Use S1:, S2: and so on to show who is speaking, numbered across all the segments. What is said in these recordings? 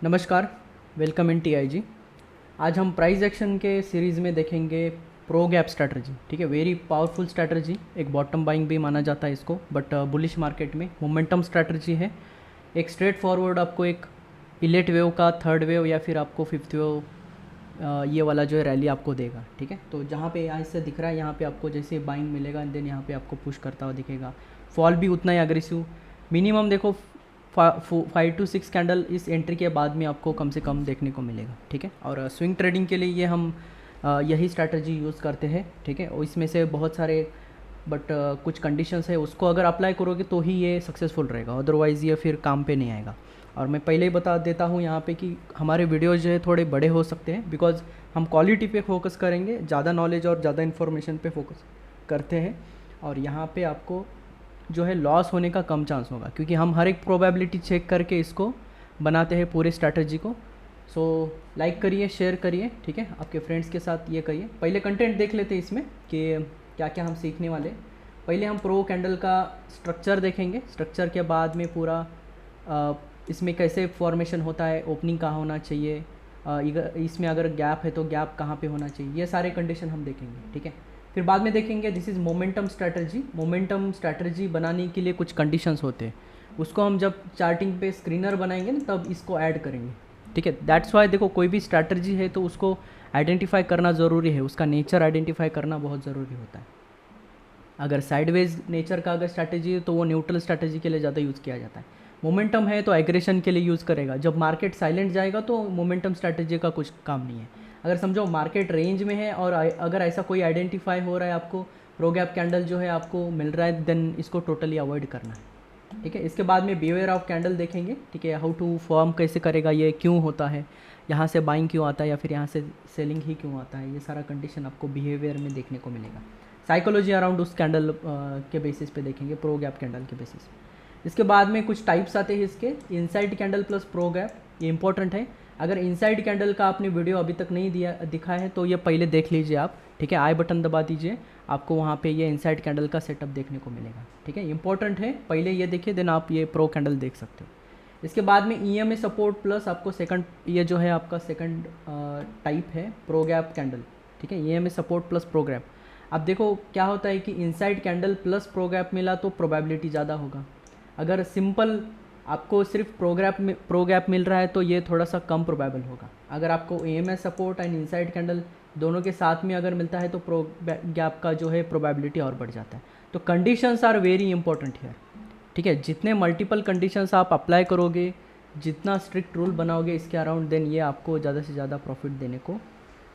S1: नमस्कार, welcome in TIG. आज हम प्राइस एक्शन के सीरीज़ में देखेंगे प्रो गैप स्ट्रैटेजी। ठीक है, वेरी पावरफुल स्ट्रैटेजी, एक बॉटम बाइंग भी माना जाता है इसको, बट बुलिश मार्केट में मोमेंटम स्ट्रैटेजी है। एक स्ट्रेट फॉरवर्ड आपको एक इलेट वेव का थर्ड वेव या फिर आपको फिफ्थ वेव ये वाला जो है रैली आपको देगा। ठीक है, तो जहाँ पे यहाँ से दिख रहा है, यहाँ पे आपको जैसे बाइंग मिलेगा एंड देन यहाँ पे आपको पुश करता हुआ दिखेगा। फॉल भी उतना ही अग्रेसिव, मिनिमम देखो 5 to 6 कैंडल इस एंट्री के बाद में आपको कम से कम देखने को मिलेगा। ठीक है, और स्विंग ट्रेडिंग के लिए ये हम यही स्ट्रैटेजी यूज़ करते हैं। ठीक है, और इसमें से बहुत सारे बट कुछ कंडीशंस है, उसको अगर अप्लाई करोगे तो ही ये सक्सेसफुल रहेगा, अदरवाइज़ ये फिर काम पे नहीं आएगा। और मैं पहले ही बता देता हूँ यहाँ पे कि हमारे वीडियोज़ जो है थोड़े बड़े हो सकते हैं, बिकॉज हम क्वालिटी पे फोकस करेंगे, ज़्यादा नॉलेज और ज़्यादा इन्फॉर्मेशन पे फोकस करते हैं। और यहाँ पे आपको जो है लॉस होने का कम चांस होगा, क्योंकि हम हर एक प्रोबेबिलिटी चेक करके इसको बनाते हैं पूरे स्ट्रैटेजी को। सो लाइक करिए, शेयर करिए, ठीक है, आपके फ्रेंड्स के साथ ये करिए। पहले कंटेंट देख लेते हैं इसमें कि क्या क्या हम सीखने वाले। पहले हम प्रो कैंडल का स्ट्रक्चर देखेंगे, स्ट्रक्चर के बाद में पूरा इसमें कैसे फॉर्मेशन होता है, ओपनिंग कहाँ होना चाहिए, इसमें अगर गैप है तो गैप कहाँ पे होना चाहिए, ये सारे कंडीशन हम देखेंगे। ठीक है, फिर बाद में देखेंगे this is momentum strategy. Momentum strategy बनाने के लिए कुछ कंडीशंस होते हैं, उसको हम जब चार्टिंग पे स्क्रीनर बनाएंगे ना तब इसको ऐड करेंगे। ठीक है, दैट्स वाई देखो कोई भी स्ट्रैटेजी है तो उसको आइडेंटिफाई करना ज़रूरी है, उसका नेचर आइडेंटिफाई करना बहुत ज़रूरी होता है। अगर साइडवेज नेचर का अगर स्ट्रैटेजी है तो वो न्यूट्रल स्ट्रैटेजी के लिए ज़्यादा यूज़ किया जाता है। मोमेंटम है तो एग्रेशन के लिए यूज़ करेगा, जब मार्केट साइलेंट जाएगा तो मोमेंटम स्ट्रैटेजी का कुछ काम नहीं है। अगर समझो मार्केट रेंज में है और अगर ऐसा कोई आइडेंटिफाई हो रहा है, आपको प्रो गैप कैंडल जो है आपको मिल रहा है, देन इसको टोटली अवॉइड करना है। ठीक है, इसके बाद में बिहेवियर ऑफ कैंडल देखेंगे। ठीक है, हाउ टू फॉर्म कैसे करेगा, ये क्यों होता है, यहाँ से बाइंग क्यों आता है या फिर यहाँ से सेलिंग ही क्यों आता है, ये सारा कंडीशन आपको बिहेवियर में देखने को मिलेगा। साइकोलॉजी अराउंड उस कैंडल के बेसिस पे देखेंगे, प्रो गैप कैंडल के बेसिस। इसके बाद में कुछ टाइप्स आते हैं इसके, inside candle plus pro gap, ये इंपॉर्टेंट है। अगर इनसाइड कैंडल का आपने वीडियो अभी तक नहीं दिखा है तो ये पहले देख लीजिए आप। ठीक है, आई बटन दबा दीजिए, आपको वहाँ पे ये इनसाइड कैंडल का सेटअप देखने को मिलेगा। ठीक है, इंपॉर्टेंट है, पहले ये देखिए देन आप ये प्रो कैंडल देख सकते हो। इसके बाद में EMA सपोर्ट प्लस आपको सेकंड, ये जो है आपका सेकंड टाइप है प्रो गैप कैंडल। ठीक है, EMA support plus pro gap. अब देखो क्या होता है कि inside candle plus pro gap मिला तो प्रोबेबिलिटी ज़्यादा होगा। अगर सिंपल आपको सिर्फ प्रो गैप मिल रहा है तो ये थोड़ा सा कम प्रोबेबल होगा। अगर आपको EMA support and inside candle दोनों के साथ में अगर मिलता है तो प्रो गैप का जो है प्रोबेबिलिटी और बढ़ जाता है। तो conditions are very important here. ठीक है, जितने मल्टीपल कंडीशंस आप अप्लाई करोगे, जितना स्ट्रिक्ट रूल बनाओगे इसके अराउंड, देन ये आपको ज़्यादा से ज़्यादा प्रॉफिट देने को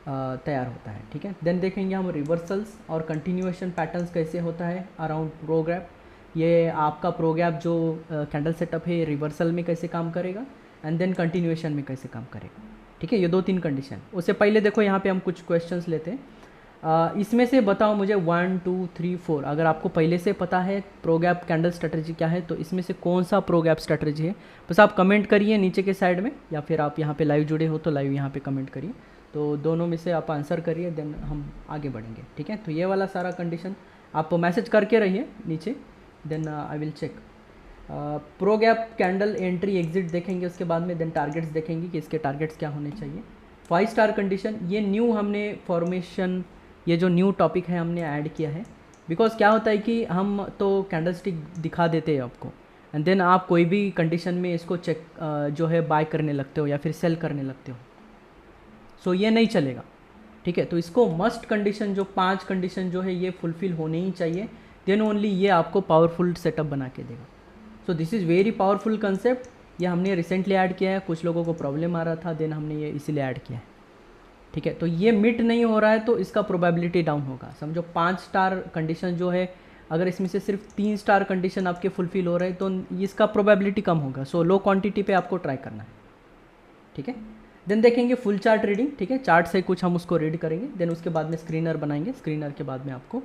S1: तैयार होता है। ठीक है, देन देखेंगे हम रिवर्सल्स और कंटिन्यूएशन पैटर्न्स कैसे होता है अराउंड प्रो गैप। ये आपका प्रो गैप जो कैंडल सेटअप है रिवर्सल में कैसे काम करेगा एंड देन कंटिन्यूएशन में कैसे काम करेगा। ठीक है, ये 2-3 कंडीशन। उससे पहले देखो यहाँ पे हम कुछ क्वेश्चंस लेते हैं। इसमें से बताओ मुझे 1 2 3 4, अगर आपको पहले से पता है प्रो गैप कैंडल स्ट्रैटेजी क्या है तो इसमें से कौन सा प्रो गैप स्ट्रैटेजी है, बस आप कमेंट करिए नीचे के साइड में, या फिर आप यहाँ पे लाइव जुड़े हो तो लाइव यहाँ पे कमेंट करिए। तो दोनों में से आप आंसर करिए, देन हम आगे बढ़ेंगे। ठीक है, तो ये वाला सारा कंडीशन आप मैसेज करके रहिए नीचे, then I will check. Pro gap candle entry exit देखेंगे, उसके बाद में देन टारगेट्स देखेंगे कि इसके टारगेट्स क्या होने चाहिए। 5 स्टार कंडीशन, ये न्यू हमने फॉर्मेशन, ये जो न्यू टॉपिक है हमने ऐड किया है, बिकॉज क्या होता है कि हम तो कैंडल स्टिक दिखा देते हैं आपको एंड देन आप कोई भी कंडीशन में इसको चेक जो है बाय करने लगते हो या फिर सेल करने लगते हो, सो ये नहीं चलेगा। ठीक है, तो इसको मस्ट कंडीशन जो 5 कंडीशन जो है ये फुलफिल होने ही चाहिए, देन ओनली ये आपको पावरफुल सेटअप बना के देगा। सो this is very powerful concept, ये हमने रिसेंटली ऐड किया है, कुछ लोगों को प्रॉब्लम आ रहा था, देन हमने ये इसीलिए ऐड किया है। ठीक है, तो ये मिट नहीं हो रहा है तो इसका प्रोबेबिलिटी डाउन होगा। समझो 5 स्टार कंडीशन जो है, अगर इसमें से सिर्फ 3 स्टार कंडीशन आपके फुलफिल हो रहे हैं तो इसका प्रोबेबिलिटी कम होगा। सो लो क्वांटिटी पे आपको ट्राई करना है। ठीक है, देन देखेंगे फुल चार्ट रीडिंग। ठीक है, चार्ट से कुछ हम उसको रीड करेंगे, देन उसके बाद में स्क्रीनर बनाएंगे, स्क्रीनर के बाद में आपको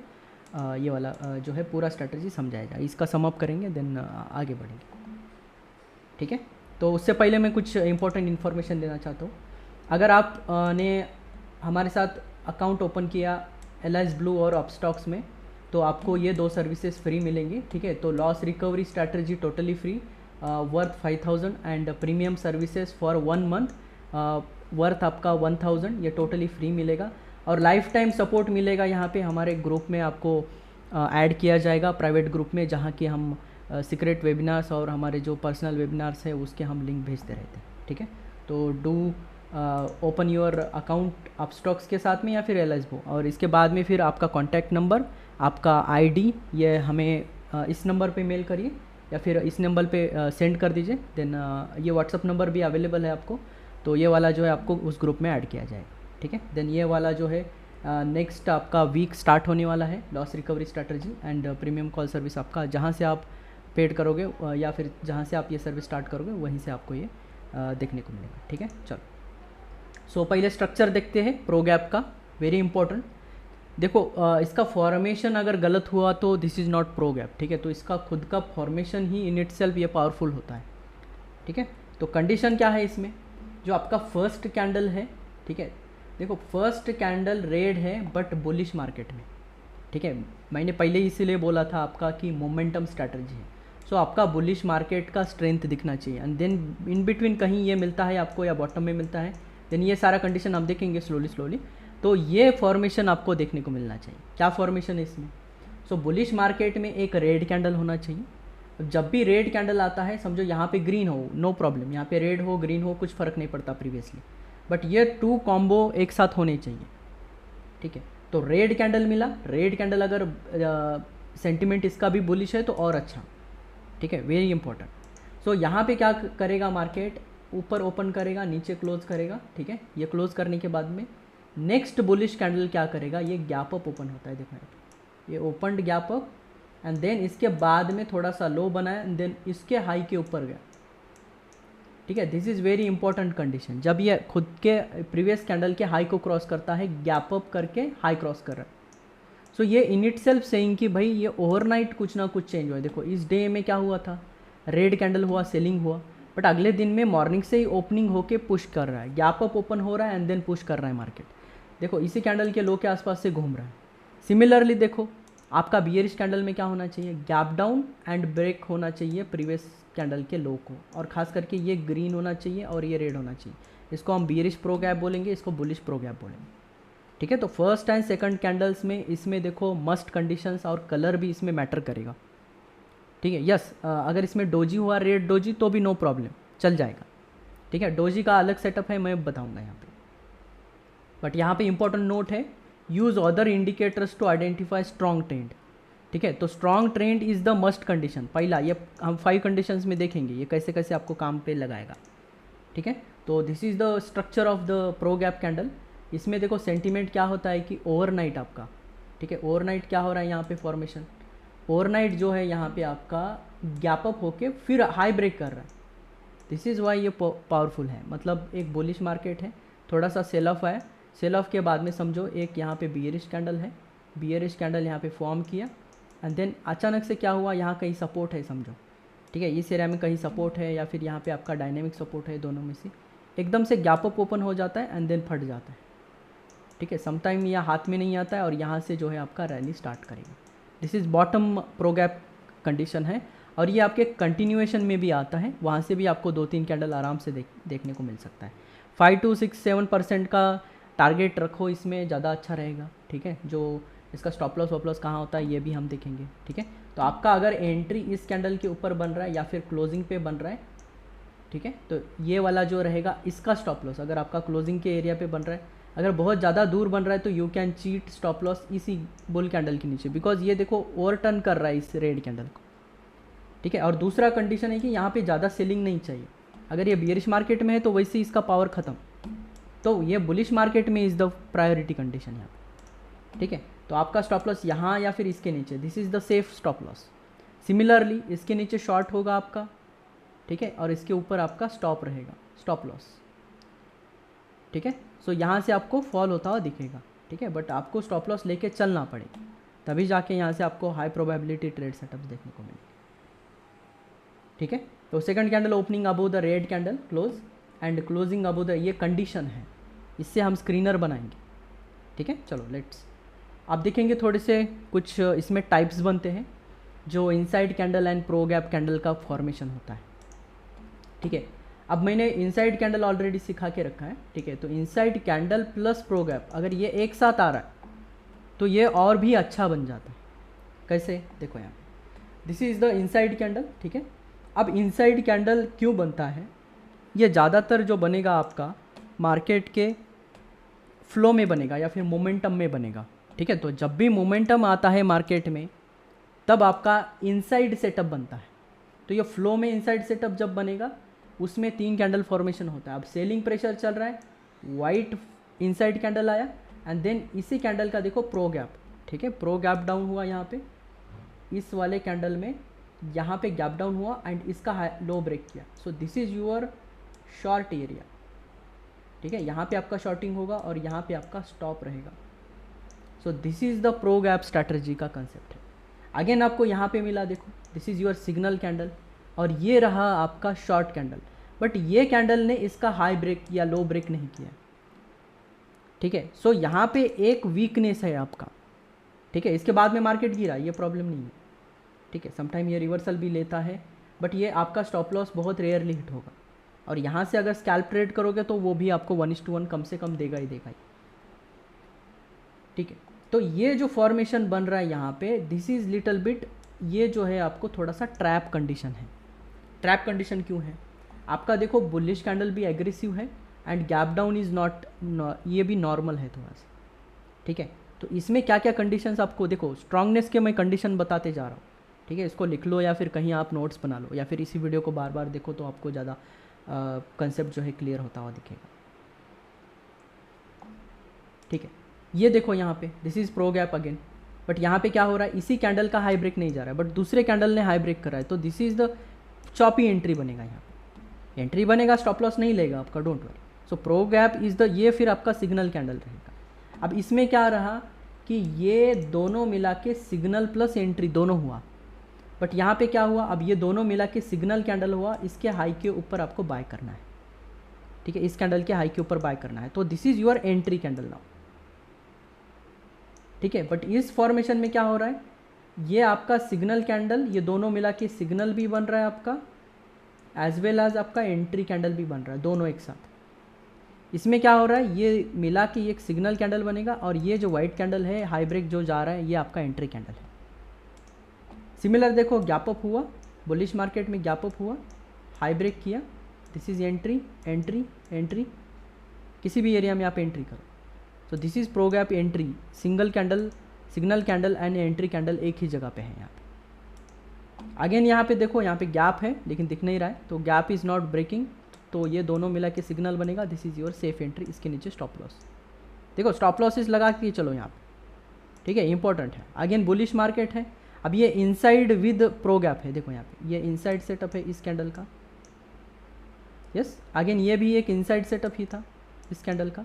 S1: ये वाला जो है पूरा स्ट्रैटेजी समझाएगा, इसका सम अप करेंगे, देन आगे बढ़ेंगे। ठीक है, तो उससे पहले मैं कुछ इंपॉर्टेंट इन्फॉर्मेशन देना चाहता हूँ। अगर आप ने हमारे साथ अकाउंट ओपन किया एलाइज ब्लू और अपस्टॉक्स में, तो आपको ये 2 सर्विसेज फ्री मिलेंगी। ठीक है, तो loss recovery strategy totally free, worth 5000 and premium services for 1 month worth आपका 1000, ये टोटली फ्री मिलेगा। और लाइफ टाइम सपोर्ट मिलेगा यहाँ पे हमारे ग्रुप में, आपको ऐड किया जाएगा प्राइवेट ग्रुप में, जहाँ कि हम सीक्रेट वेबिनार्स और हमारे जो पर्सनल वेबिनार्स है उसके हम लिंक भेजते रहते हैं, ठीक है। तो do open your account Upstox के साथ में या फिर एलएसबो, और इसके बाद में फिर आपका कॉन्टैक्ट नंबर, आपका आईडी, ये हमें इस नंबर पे मेल करिए या फिर इस नंबर पे सेंड कर दीजिए। देन ये व्हाट्सअप नंबर भी अवेलेबल है आपको, तो ये वाला जो है आपको उस ग्रुप में ऐड किया जाएगा, ठीक है। देन ये वाला जो है नेक्स्ट आपका वीक स्टार्ट होने वाला है, loss recovery strategy and premium call service आपका, जहाँ से आप पेड करोगे या फिर जहाँ से आप ये सर्विस स्टार्ट करोगे वहीं से आपको ये देखने को मिलेगा, ठीक है। चलो, सो पहले स्ट्रक्चर देखते हैं प्रोगैप का, वेरी इंपॉर्टेंट। देखो इसका फॉर्मेशन अगर गलत हुआ तो दिस इज़ नॉट प्रोगैप, ठीक है। तो इसका खुद का फॉर्मेशन ही इन इटसेल्फ ये पावरफुल होता है, ठीक है। तो कंडीशन क्या है इसमें, जो आपका फर्स्ट कैंडल है, ठीक है, देखो फर्स्ट कैंडल रेड है बट बुलिश मार्केट में, ठीक है। मैंने पहले इसीलिए बोला था आपका कि मोमेंटम स्ट्रैटेजी है, सो आपका बुलिश मार्केट का स्ट्रेंथ दिखना चाहिए, एंड देन इन बिटवीन कहीं ये मिलता है आपको या बॉटम में मिलता है, देन ये सारा कंडीशन हम देखेंगे स्लोली। तो ये फॉर्मेशन आपको देखने को मिलना चाहिए। क्या फॉर्मेशन है इसमें, सो बुलिश मार्केट में एक रेड कैंडल होना चाहिए। जब भी रेड कैंडल आता है समझो यहाँ पे ग्रीन हो, नो प्रॉब्लम, यहाँ पे रेड हो ग्रीन हो कुछ फ़र्क नहीं पड़ता प्रीवियसली, बट ये 2 कॉम्बो एक साथ होने चाहिए, ठीक है। तो रेड कैंडल मिला, रेड कैंडल अगर सेंटिमेंट इसका भी बुलिश है तो और अच्छा, ठीक है, वेरी इंपॉर्टेंट। सो यहाँ पे क्या करेगा मार्केट, ऊपर ओपन करेगा, नीचे क्लोज करेगा, ठीक है। ये क्लोज करने के बाद में नेक्स्ट बुलिश कैंडल क्या करेगा, ये गैप अप ओपन होता है, देखो ये opened gap up and then इसके बाद में थोड़ा सा लो बनाया एंड देन इसके हाई के ऊपर गया, ठीक है। This is very important condition. जब ये खुद के प्रीवियस कैंडल के हाई को क्रॉस करता है, गैप अप करके हाई क्रॉस कर रहा है, सो ये इन इट सेल्फ सेइंग कि भाई ये ओवरनाइट कुछ ना कुछ चेंज हुआ है। देखो इस डे में क्या हुआ था, रेड कैंडल हुआ, सेलिंग हुआ, बट अगले दिन में मॉर्निंग से ही ओपनिंग होके पुश कर रहा है, गैप अप ओपन हो रहा है एंड देन पुश कर रहा है मार्केट। देखो इसी कैंडल के लो के आसपास से घूम रहा है। सिमिलरली देखो आपका बियरिश कैंडल में क्या होना चाहिए, गैप डाउन एंड ब्रेक होना चाहिए प्रीवियस कैंडल के लो को, और खास करके ये ग्रीन होना चाहिए और ये रेड होना चाहिए। इसको हम बियरिश प्रो गैप बोलेंगे, इसको बुलिश प्रो गैप बोलेंगे, ठीक है। तो फर्स्ट एंड सेकंड कैंडल्स में इसमें देखो मस्ट कंडीशंस और कलर भी इसमें मैटर करेगा, ठीक है। यस अगर इसमें डोजी हुआ, रेड डोजी, तो भी नो प्रॉब्लम, चल जाएगा, ठीक है। डोजी का अलग सेटअप है, मैं बताऊंगा यहाँ पे, बट यहाँ पे इंपॉर्टेंट नोट है, use other indicators to identify strong trend, ठीक है। तो strong trend is the must condition. पहला ये हम 5 कंडीशंस में देखेंगे ये कैसे कैसे आपको काम पे लगाएगा, ठीक है। तो this is the structure of the pro gap candle. इसमें देखो सेंटीमेंट क्या होता है कि ओवरनाइट आपका, ठीक है, ओवरनाइट क्या हो रहा है यहाँ पे फॉर्मेशन, ओवरनाइट जो है यहाँ पे आपका गैप अप होके फिर हाई ब्रेक कर रहा है। दिस इज़ वाई ये पावरफुल है, मतलब एक बुलिश मार्केट है, थोड़ा सा सेल ऑफ आया, सेल ऑफ के बाद में समझो एक यहाँ पे बियरिश कैंडल है, बियरिश कैंडल यहाँ पे फॉर्म किया एंड देन अचानक से क्या हुआ, यहाँ कहीं सपोर्ट है समझो, ठीक है, इस एरिया में कहीं सपोर्ट है या फिर यहाँ पे आपका डायनेमिक सपोर्ट है, दोनों में से एकदम से गैप अप ओपन हो जाता है एंड देन फट जाता है, ठीक है। समटाइम यह हाथ में नहीं आता है और यहाँ से जो है आपका रैली स्टार्ट करेगा। This is bottom pro gap condition है, और ये आपके कंटिन्यूएशन में भी आता है, वहाँ से भी आपको 2-3 कैंडल आराम से देखने को मिल सकता है। 5 to 6-7% का टारगेट रखो, इसमें ज़्यादा अच्छा रहेगा, ठीक है। जो इसका स्टॉप लॉस वॉप लॉस कहाँ होता है ये भी हम देखेंगे, ठीक है। तो आपका अगर एंट्री इस कैंडल के ऊपर बन रहा है या फिर क्लोजिंग पे बन रहा है, ठीक है, तो ये वाला जो रहेगा इसका स्टॉप लॉस, अगर आपका क्लोजिंग के एरिया पे बन रहा है, अगर बहुत ज़्यादा दूर बन रहा है तो you can cheat stop loss इसी बुल कैंडल के नीचे, बिकॉज ये देखो ओवरटर्न कर रहा है इस रेड कैंडल को, ठीक है। और दूसरा कंडीशन है कि यहाँ पे ज़्यादा सेलिंग नहीं चाहिए। अगर ये बियरिश मार्केट में है तो वैसे इसका पावर ख़त्म, तो ये बुलिश मार्केट में इज़ द प्रायोरिटी कंडीशन यहाँ पे, ठीक है। तो आपका स्टॉप लॉस यहाँ या फिर इसके नीचे, this is the safe stop loss. Similarly इसके नीचे शॉर्ट होगा आपका, ठीक है, और इसके ऊपर आपका स्टॉप रहेगा, स्टॉप लॉस, ठीक है। सो यहाँ से आपको फॉल होता हुआ दिखेगा, ठीक है, बट आपको स्टॉप लॉस लेके चलना पड़ेगा, तभी जाके यहाँ से आपको हाई प्रोबेबिलिटी ट्रेड सेटअप्स देखने को मिलेंगे, ठीक है। तो second candle opening above the red candle close and closing above the, ये कंडीशन है, इससे हम स्क्रीनर बनाएंगे, ठीक है। चलो लेट्स, आप देखेंगे थोड़े से कुछ इसमें टाइप्स बनते हैं जो inside candle and pro gap candle का फॉर्मेशन होता है, ठीक है। अब मैंने इनसाइड कैंडल ऑलरेडी सिखा के रखा है, ठीक है। तो inside candle plus pro gap अगर ये एक साथ आ रहा है तो ये और भी अच्छा बन जाता है। कैसे, देखो यहाँ this is the inside candle, ठीक है। अब इनसाइड कैंडल क्यों बनता है, ये ज़्यादातर जो बनेगा आपका मार्केट के फ्लो में बनेगा या फिर मोमेंटम में बनेगा, ठीक है। तो जब भी मोमेंटम आता है मार्केट में तब आपका इनसाइड सेटअप बनता है। तो ये फ्लो में इनसाइड सेटअप जब बनेगा उसमें 3 कैंडल फॉर्मेशन होता है। अब सेलिंग प्रेशर चल रहा है, वाइट इनसाइड कैंडल आया एंड देन इसी कैंडल का देखो प्रो गैप, ठीक है। प्रो गैप डाउन हुआ यहाँ पे, इस वाले कैंडल में यहाँ पे गैप डाउन हुआ एंड इसका लो ब्रेक किया। सो this is your short area, ठीक है। यहाँ पे आपका शॉर्टिंग होगा और यहाँ पे आपका स्टॉप रहेगा। सो this is the pro gap strategy का कंसेप्ट है। अगेन आपको यहाँ पे मिला, देखो this is your signal candle और ये रहा आपका शॉर्ट कैंडल, बट ये कैंडल ने इसका हाई ब्रेक या लो ब्रेक नहीं किया, ठीक है। सो यहाँ पे एक वीकनेस है आपका, ठीक है। इसके बाद में मार्केट गिरा, ये प्रॉब्लम नहीं है, ठीक है। समटाइम ये रिवर्सल भी लेता है बट ये आपका स्टॉप लॉस बहुत रेयरली हिट होगा। और यहाँ से अगर स्कैल्प ट्रेड करोगे तो वो भी आपको 1:1 कम से कम देगा ही देगा ही, ठीक है। तो ये जो फॉर्मेशन बन रहा है यहाँ पे, दिस इज़ लिटल बिट, ये जो है आपको थोड़ा सा ट्रैप कंडीशन है। ट्रैप कंडीशन क्यों है, आपका देखो बुलिश कैंडल भी एग्रेसिव है and gap down is not, ये भी नॉर्मल है थोड़ा सा, ठीक है। तो इसमें क्या क्या कंडीशंस आपको, देखो स्ट्रांगनेस के मैं कंडीशन बताते जा रहा हूँ, ठीक है। इसको लिख लो या फिर कहीं आप नोट्स बना लो या फिर इसी वीडियो को बार बार देखो तो आपको ज़्यादा कंसेप्ट जो है क्लियर होता हुआ दिखेगा, ठीक है। ये देखो यहाँ पे this is pro gap again, but यहाँ पे क्या हो रहा है, इसी कैंडल का हाई ब्रेक नहीं जा रहा है बट दूसरे कैंडल ने हाई ब्रेक करा है। तो this is the choppy entry बनेगा, यहाँ पे एंट्री बनेगा, स्टॉप लॉस नहीं लेगा आपका, don't worry. So pro gap is the, ये फिर आपका सिग्नल कैंडल रहेगा। अब इसमें क्या रहा कि ये दोनों मिला के सिग्नल प्लस एंट्री दोनों हुआ, बट यहाँ पे क्या हुआ, अब ये दोनों मिला के सिग्नल कैंडल हुआ, इसके हाई के ऊपर आपको बाय करना है, ठीक है। इस कैंडल के हाई के ऊपर बाय करना है, तो this is your entry candle now, ठीक है। बट इस फॉर्मेशन में क्या हो रहा है, ये आपका सिग्नल कैंडल, ये दोनों मिला के सिग्नल भी बन रहा है आपका, एज वेल एज आपका एंट्री कैंडल भी बन रहा है, दोनों एक साथ। इसमें क्या हो रहा है, ये मिला के एक सिग्नल कैंडल बनेगा और ये जो वाइट कैंडल है हाई ब्रेक जो जा रहा है ये आपका एंट्री कैंडल है। सिमिलर देखो गैप अप हुआ, बुलिश मार्केट में गैप अप हुआ, हाई ब्रेक किया, this is entry entry entry, किसी भी एरिया में आप एंट्री करो। So this is pro gap entry, single candle, signal candle and entry candle एक ही जगह पे है यहाँ पे। अगेन यहाँ पे देखो, यहाँ पे गैप है लेकिन दिख नहीं रहा है, तो गैप इज़ नॉट ब्रेकिंग, तो ये दोनों मिला के सिग्नल बनेगा, this is your safe entry. इसके नीचे स्टॉप लॉस, देखो स्टॉप लॉसेस लगा के चलो यहाँ पे, ठीक है, इंपॉर्टेंट है। अगेन बुलिश मार्केट है, अब ये इनसाइड विद प्रो गैप है, देखो यहाँ पे ये इनसाइड सेटअप है इस कैंडल का, यस। अगेन ये भी एक इनसाइड सेटअप ही था इस कैंडल का।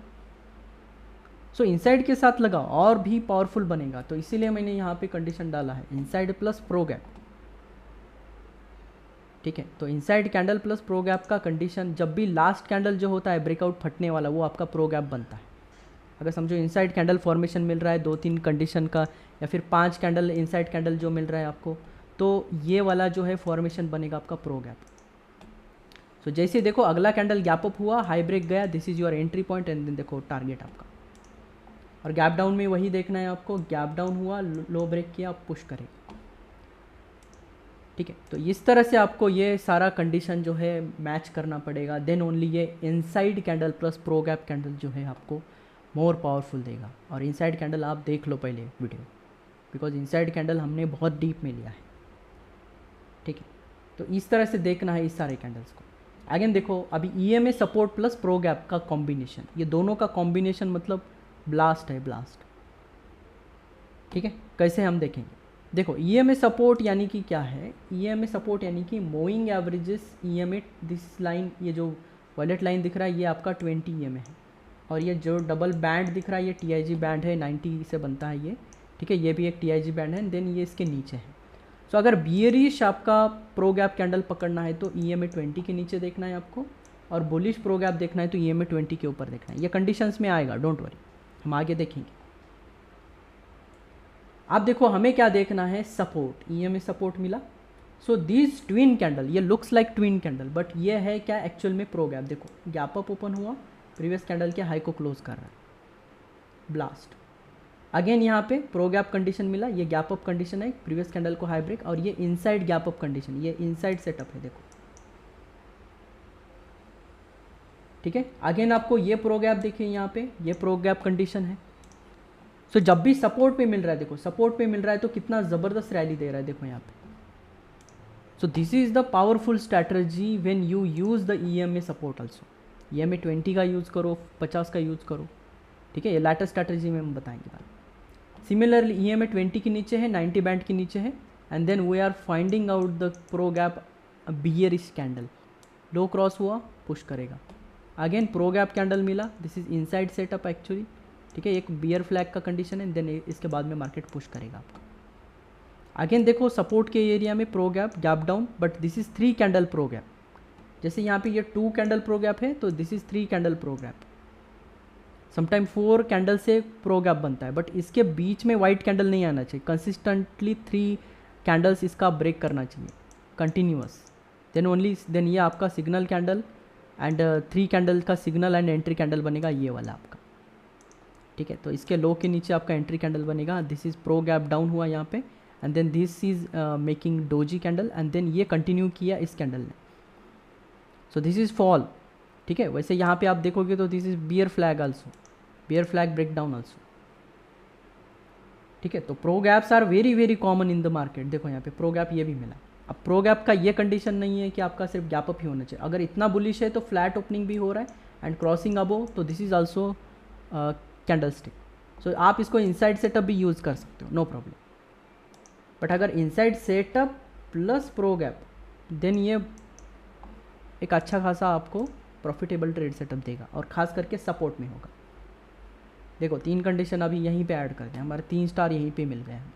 S1: सो इनसाइड के साथ लगा और भी पावरफुल बनेगा, तो इसीलिए मैंने यहाँ पे कंडीशन डाला है इनसाइड प्लस प्रो गैप, ठीक है। तो inside candle plus pro gap का कंडीशन, जब भी लास्ट कैंडल जो होता है ब्रेकआउट फटने वाला वो आपका प्रो गैप बनता है। अगर समझो इनसाइड कैंडल फॉर्मेशन मिल रहा है 2-3 कंडीशन का या फिर 5 कैंडल इनसाइड कैंडल जो मिल रहा है आपको, तो ये वाला जो है फॉर्मेशन बनेगा आपका प्रो गैप। सो जैसे देखो अगला कैंडल गैप अप हुआ, हाई ब्रेक गया, this is your entry point and then देखो टारगेट आपका। और गैप डाउन में वही देखना है आपको, गैप डाउन हुआ, लो ब्रेक किया, पुश करेगा, ठीक है। तो इस तरह से आपको ये सारा कंडीशन जो है मैच करना पड़ेगा, देन ओनली ये inside candle plus pro gap candle जो है आपको मोर पावरफुल देगा। और इनसाइड कैंडल आप देख लो पहले वीडियो, बिकॉज इनसाइड कैंडल हमने बहुत डीप में लिया है, ठीक है। तो इस तरह से देखना है इस सारे कैंडल्स को। अगेन देखो अभी EMA support plus pro gap का कॉम्बिनेशन, ये दोनों का कॉम्बिनेशन मतलब ब्लास्ट है, ब्लास्ट, ठीक है। कैसे हम देखेंगे, देखो EMA सपोर्ट यानी कि क्या है, EMA सपोर्ट यानी कि moving averages EMA, this line, ये जो वायलेट लाइन दिख रहा है ये आपका 20 EMA है, और ये जो डबल बैंड दिख रहा है ये TIG बैंड है, 90 से बनता है ये, ठीक है। ये भी एक TIG बैंड है, देन ये इसके नीचे है। सो अगर बियरिश आपका प्रो गैप कैंडल पकड़ना है तो EMA 20 के नीचे देखना है आपको, और बुलिश प्रो गैप देखना है तो EMA 20 के ऊपर देखना है। ये कंडीशंस में आएगा, डोंट वरी, हम आगे देखेंगे। आप देखो हमें क्या देखना है, सपोर्ट, EMA सपोर्ट मिला, सो दिस ट्विन कैंडल, ये looks like twin candle, but ये है क्या एक्चुअल में प्रो गैप। देखो गैप अप ओपन हुआ, प्रीवियस कैंडल के हाई को क्लोज कर रहा है, ब्लास्ट। अगेन यहाँ पे प्रो गैप कंडीशन मिला, ये गैप अप कंडीशन है, प्रीवियस कैंडल को हाई ब्रेक, और ये इनसाइड गैप अप कंडीशन, ये इनसाइड सेटअप है देखो, ठीक है। अगेन आपको ये प्रो गैप देखिए यहाँ पे, ये प्रो गैप कंडीशन है। सो जब भी सपोर्ट पे मिल रहा है, देखो सपोर्ट पे मिल रहा है तो कितना ज़बरदस्त रैली दे रहा है, देखो यहाँ पे। सो this is the powerful strategy when you use the EMA support also. EMA 20 का यूज़ करो, 50 का यूज़ करो, ठीक है। ये लेटेस्ट स्ट्रैटेजी में हम बताएंगे बात। सिमिलरली EMA 20 के नीचे है, 90 बैंड के नीचे है, and then we are finding out the pro gap bearish candle, low cross हुआ पुश करेगा। अगेन प्रो गैप कैंडल मिला, this is inside setup actually, ठीक है। एक बियर फ्लैग का कंडीशन है, देन इसके बाद में मार्केट पुश करेगा आपका। अगेन देखो सपोर्ट के एरिया में pro gap, gap down, but this is 3 candle pro gap. जैसे यहाँ पे ये 2 कैंडल प्रो गैप है, तो this is 3 candle pro gap. Sometime 4 candle से प्रो गैप बनता है, बट इसके बीच में वाइट कैंडल नहीं आना चाहिए, कंसिस्टेंटली 3 कैंडल्स इसका ब्रेक करना चाहिए कंटिन्यूअस, देन ओनली देन ये आपका सिग्नल कैंडल एंड 3 कैंडल का सिग्नल एंड एंट्री कैंडल बनेगा, ये वाला आपका, ठीक है। तो इसके लो के नीचे आपका एंट्री कैंडल बनेगा, this is pro gap down हुआ यहाँ पे, and then this is making doji candle, and then ये कंटिन्यू किया इस कैंडल ने, सो दिस इज फॉल, ठीक है। वैसे यहाँ पे आप देखोगे तो this is bear flag also, bear flag break down also, ठीक है। तो pro gaps are very very common in the market. देखो यहाँ पे प्रो गैप ये भी मिला। अब प्रो गैप का ये कंडीशन नहीं है कि आपका सिर्फ गैप अप ही होना चाहिए, अगर इतना बुलिश है तो फ्लैट ओपनिंग भी हो रहा है एंड क्रॉसिंग अबो, तो this is also candlestick. So आप इसको इनसाइड सेटअप भी यूज़ कर सकते हो, नो प्रॉब्लम। बट अगर inside setup plus pro gap, then ये एक अच्छा खासा आपको प्रॉफिटेबल ट्रेड सेटअप देगा, और खास करके सपोर्ट में होगा। देखो 3 कंडीशन अभी यहीं पे ऐड कर दें, हमारे 3 स्टार यहीं पे मिल गए हैं,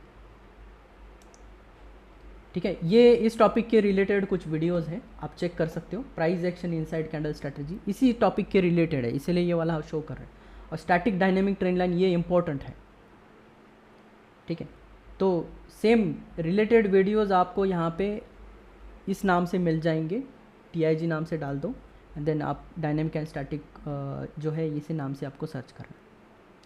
S1: ठीक है। ये इस टॉपिक के रिलेटेड कुछ वीडियोस हैं, आप चेक कर सकते हो। Price action inside candle strategy इसी टॉपिक के रिलेटेड है, इसीलिए ये वाला शो कर रहे हैं। और स्टैटिक डायनेमिक ट्रेंड लाइन ये इंपॉर्टेंट है, ठीक है। तो सेम रिलेटेड वीडियोस आपको यहाँ पे इस नाम से मिल जाएंगे, TIG नाम से डाल दो, एंड देन आप डायनेमिक एंड स्टैटिक जो है इसी नाम से आपको सर्च करना,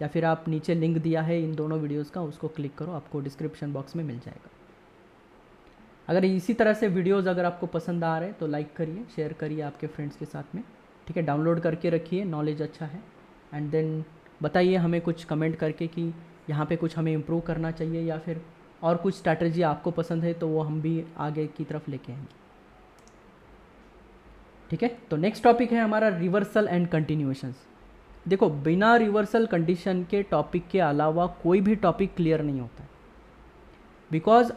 S1: या फिर आप नीचे लिंक दिया है इन दोनों वीडियोस का, उसको क्लिक करो, आपको डिस्क्रिप्शन बॉक्स में मिल जाएगा। अगर इसी तरह से वीडियोस अगर आपको पसंद आ रहे हैं तो लाइक करिए, शेयर करिए आपके फ्रेंड्स के साथ में, ठीक है। डाउनलोड करके रखिए, नॉलेज अच्छा है, एंड देन बताइए हमें कुछ कमेंट करके कि यहाँ पे कुछ हमें इम्प्रूव करना चाहिए, या फिर और कुछ स्ट्रैटेजी आपको पसंद है तो वो हम भी आगे की तरफ लेके आएंगे, ठीक है। तो नेक्स्ट टॉपिक है हमारा रिवर्सल एंड कंटिन्यूएशंस। देखो बिना रिवर्सल कंडीशन के टॉपिक के अलावा कोई भी टॉपिक क्लियर नहीं होता है, बिकॉज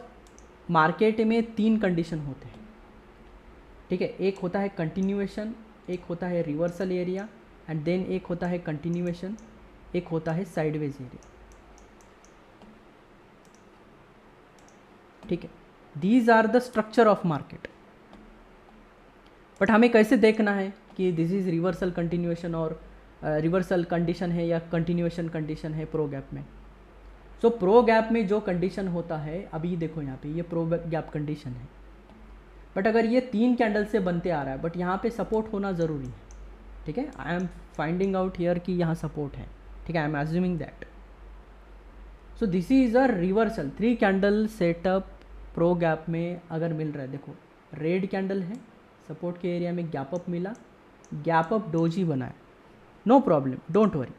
S1: मार्केट में 3 कंडीशन होते हैं, ठीक है। एक होता है कंटिन्यूएशन, एक होता है रिवर्सल एरिया, एंड देन एक होता है कंटिन्यूएशन, एक होता है साइडवेज एरिया, ठीक है। These are the structure of market. But हमें कैसे देखना है कि दिस इज रिवर्सल कंटिन्यूएशन और रिवर्सल कंडीशन है या कंटिन्यूएशन कंडीशन है प्रो गैप में। सो प्रो गैप में जो कंडीशन होता है, अभी देखो यहाँ पे ये प्रो गैप कंडीशन है, बट अगर ये 3 कैंडल से बनते आ रहा है, बट यहाँ पे सपोर्ट होना ज़रूरी है, ठीक है। I am finding out here कि यहाँ सपोर्ट है, ठीक है, I am assuming that. So this is a reversal 3 candle setup pro gap में अगर मिल रहा है। देखो रेड कैंडल है, सपोर्ट के एरिया में गैप अप मिला, गैप अप डोजी बनाया, नो प्रॉब्लम, डोंट वरी।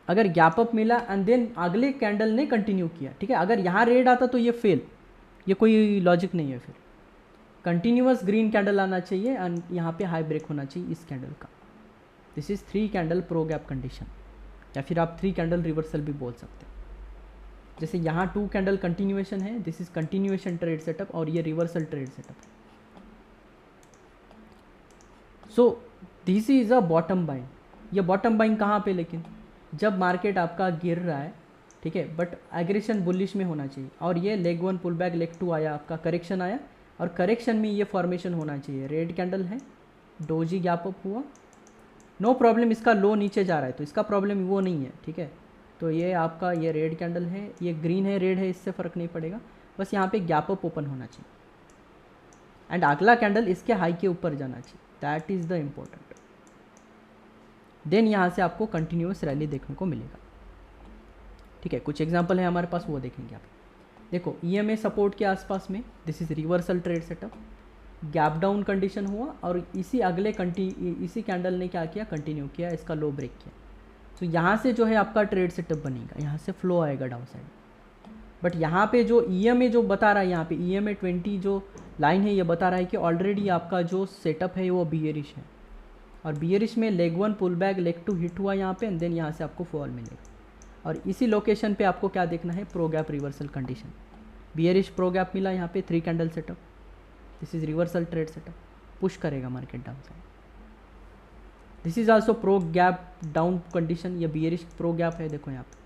S1: अगर गैप अप मिला एंड देन अगले कैंडल ने कंटिन्यू किया, ठीक है। अगर यहाँ रेड आता तो ये फेल, ये कोई लॉजिक नहीं है। फिर कंटिन्यूअस ग्रीन कैंडल आना चाहिए एंड यहाँ पे हाई ब्रेक होना चाहिए इस कैंडल का। This is 3 candle pro gap condition, या फिर आप 3 कैंडल रिवर्सल भी बोल सकते हैं। जैसे यहाँ 2 कैंडल कंटिन्यूएशन है, this is continuation trade setup, और ये रिवर्सल ट्रेड सेटअप है। सो this is a bottom buying. ये बॉटम बाइंग कहाँ पे, लेकिन जब मार्केट आपका गिर रहा है, ठीक है, बट एग्रेशन बुलिश में होना चाहिए, और ये लेग 1 पुल बैक, लेग 2 आया, आपका करेक्शन आया, और करेक्शन में ये फॉर्मेशन होना चाहिए। रेड कैंडल है, डोजी गैप अप हुआ, नो प्रॉब्लम, इसका लो नीचे जा रहा है तो इसका प्रॉब्लम वो नहीं है, ठीक है। तो ये आपका ये रेड कैंडल है, ये ग्रीन है, रेड है, इससे फ़र्क नहीं पड़ेगा। बस यहाँ पे गैप अप ओपन होना चाहिए एंड अगला कैंडल इसके हाई के ऊपर जाना चाहिए, that is the important. Then यहाँ से आपको कंटिन्यूस रैली देखने को मिलेगा। ठीक है, कुछ एग्जांपल है हमारे पास, वो देखेंगे आप। देखो EMA सपोर्ट के आसपास में this is reversal trade setup, gap down condition हुआ और इसी इसी कैंडल ने क्या किया, कंटिन्यू किया, इसका लो ब्रेक किया। तो यहाँ से जो है आपका ट्रेड सेटअप बनेगा, यहाँ से फ्लो आएगा डाउन साइड। बट यहाँ पे जो EMA जो बता रहा है, यहाँ पे EMA 20 जो लाइन है ये बता रहा है कि ऑलरेडी आपका जो सेटअप है वो बियरिश है, और बियरिश में leg 1 pull back, leg 2 hit हुआ यहाँ पे, एंड देन यहाँ से आपको फॉल मिलेगा। और इसी लोकेशन पे आपको क्या देखना है, pro gap reversal condition. Bearish pro gap मिला यहाँ पे, 3 candle setup, this is reversal trade setup, push करेगा market down side. This is also pro gap down condition, ये बियरिश प्रो गैप है, देखो यहाँ पे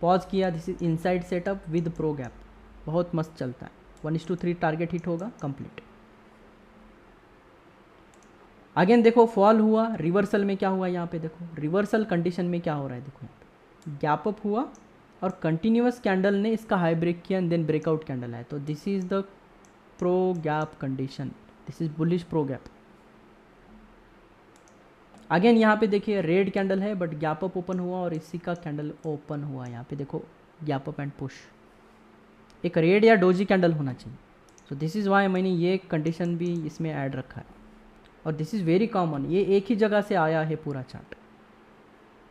S1: पॉज किया, this is inside setup with pro gap, बहुत मस्त चलता है। 1:3 टारगेट हिट होगा, कंप्लीट। अगेन देखो फॉल हुआ, रिवर्सल में क्या हुआ यहाँ पे, देखो रिवर्सल कंडीशन में क्या हो रहा है, देखो यहाँ पे गैप अप हुआ और कंटिन्यूस कैंडल ने इसका हाई ब्रेक किया एंड देन ब्रेकआउट कैंडल है, तो this is the pro gap condition, this is bullish pro gap. Again यहाँ पे देखिए रेड कैंडल है बट गैप अप ओपन हुआ और इसी का कैंडल ओपन हुआ, यहाँ पे देखो गैप अप एंड पुश, एक रेड या डोजी कैंडल होना चाहिए। सो दिस इज़ वाई मैंने ये कंडीशन भी इसमें ऐड रखा है, और दिस इज़ वेरी कॉमन, ये एक ही जगह से आया है पूरा चार्ट।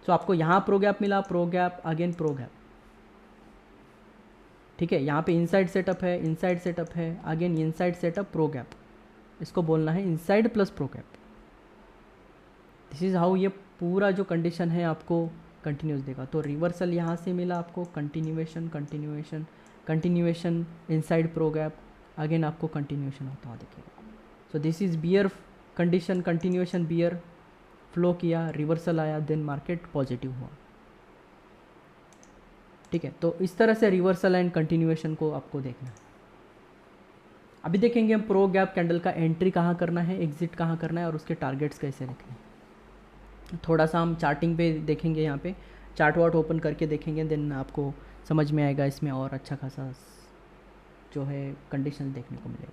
S1: सो आपको यहाँ प्रो गैप मिला, pro gap, again pro gap. ठीक है, यहाँ पे इनसाइड सेटअप है, इनसाइड सेटअप है, again inside setup, pro gap, इसको बोलना है inside plus pro gap. This is how ये पूरा जो कंडीशन है आपको कंटिन्यूस देगा। तो रिवर्सल यहाँ से मिला आपको, continuation continuation continuation, inside pro gap, again आपको कंटिन्यूएशन होता हुआ दिखेगा। So this is bear condition, continuation bear, flow किया, रिवर्सल आया, देन मार्केट पॉजिटिव हुआ। ठीक है, तो इस तरह से रिवर्सल एंड कंटिन्यूएशन को आपको देखना है। अभी देखेंगे हम प्रो गैप कैंडल का एंट्री कहाँ करना है, एग्जिट कहाँ करना है, और उसके टारगेट्स कैसे रखने हैं। थोड़ा सा हम चार्टिंग पे देखेंगे, यहाँ पे चार्ट वार्ट ओपन करके देखेंगे, देन आपको समझ में आएगा, इसमें और अच्छा खासा जो है कंडीशन देखने को मिलेगा।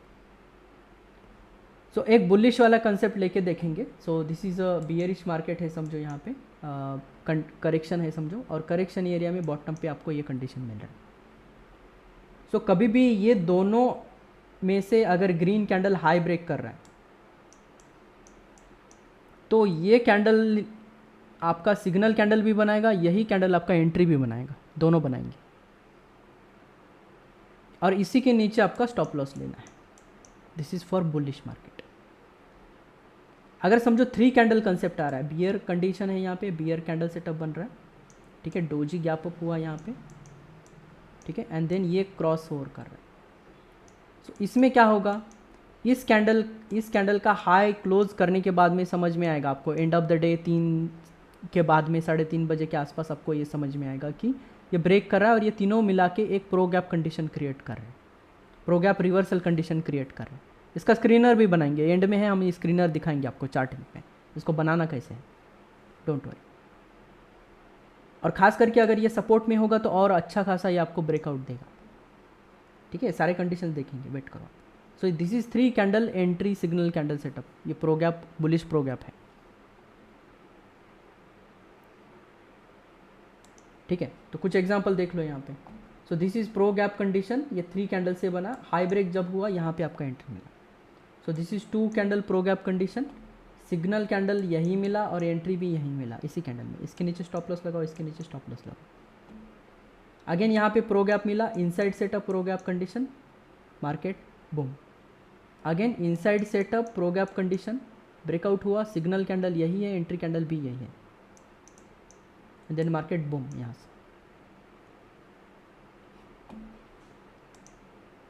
S1: सो एक बुलिश वाला कंसेप्ट लेके देखेंगे। सो this is a bearish market है समझो, यहाँ पे करेक्शन है समझो, और करेक्शन एरिया में बॉटम पे आपको ये कंडीशन मिल रहा है। सो कभी भी ये दोनों में से अगर ग्रीन कैंडल हाई ब्रेक कर रहा है तो ये कैंडल आपका सिग्नल कैंडल भी बनाएगा, यही कैंडल आपका एंट्री भी बनाएगा, दोनों बनाएंगे, और इसी के नीचे आपका स्टॉप लॉस लेना है। This is for bullish market. अगर समझो 3 कैंडल कंसेप्ट आ रहा है, बियर कंडीशन है, यहाँ पे बियर कैंडल सेटअप बन रहा है, ठीक है, डोजी गैप अप हुआ यहाँ पे, ठीक है, एंड देन ये क्रॉस ओवर कर रहा है। सो इसमें क्या होगा, इस कैंडल का हाई क्लोज करने के बाद में समझ में आएगा आपको, एंड ऑफ द डे 3 के बाद में 3:30 बजे के आसपास आपको ये समझ में आएगा कि ये ब्रेक कर रहा है और ये तीनों मिला के एक प्रो गैप कंडीशन क्रिएट कर रहे हैं, pro gap reversal condition create कर रहे हैं। इसका स्क्रीनर भी बनाएंगे, एंड में है, हम ये स्क्रीनर दिखाएंगे आपको चार्टिंग में, इसको बनाना कैसे है, डोंट वरी। और खास करके अगर ये सपोर्ट में होगा तो और अच्छा खासा ये आपको ब्रेकआउट देगा। ठीक है, सारे कंडीशन देखेंगे, वेट करो। So this is 3 candle entry signal candle setup, ये pro gap bullish pro gap है। ठीक है, तो कुछ एग्जांपल देख लो यहाँ पे। सो this is pro gap condition, ये 3 कैंडल से बना, हाई ब्रेक जब हुआ यहाँ पे आपका एंट्री मिला। सो this is 2 candle pro gap condition, signal candle यही मिला और एंट्री भी यही मिला इसी कैंडल में। इसके नीचे स्टॉप लॉस लगाओ, इसके नीचे स्टॉप लॉस लगाओ। अगेन यहाँ पे प्रो गैप मिला, inside setup pro gap condition, market boom. Again inside setup pro gap condition, breakout हुआ, सिग्नल कैंडल यही है, एंट्री कैंडल भी यही है, एंड देन मार्केट बूम यहाँ से।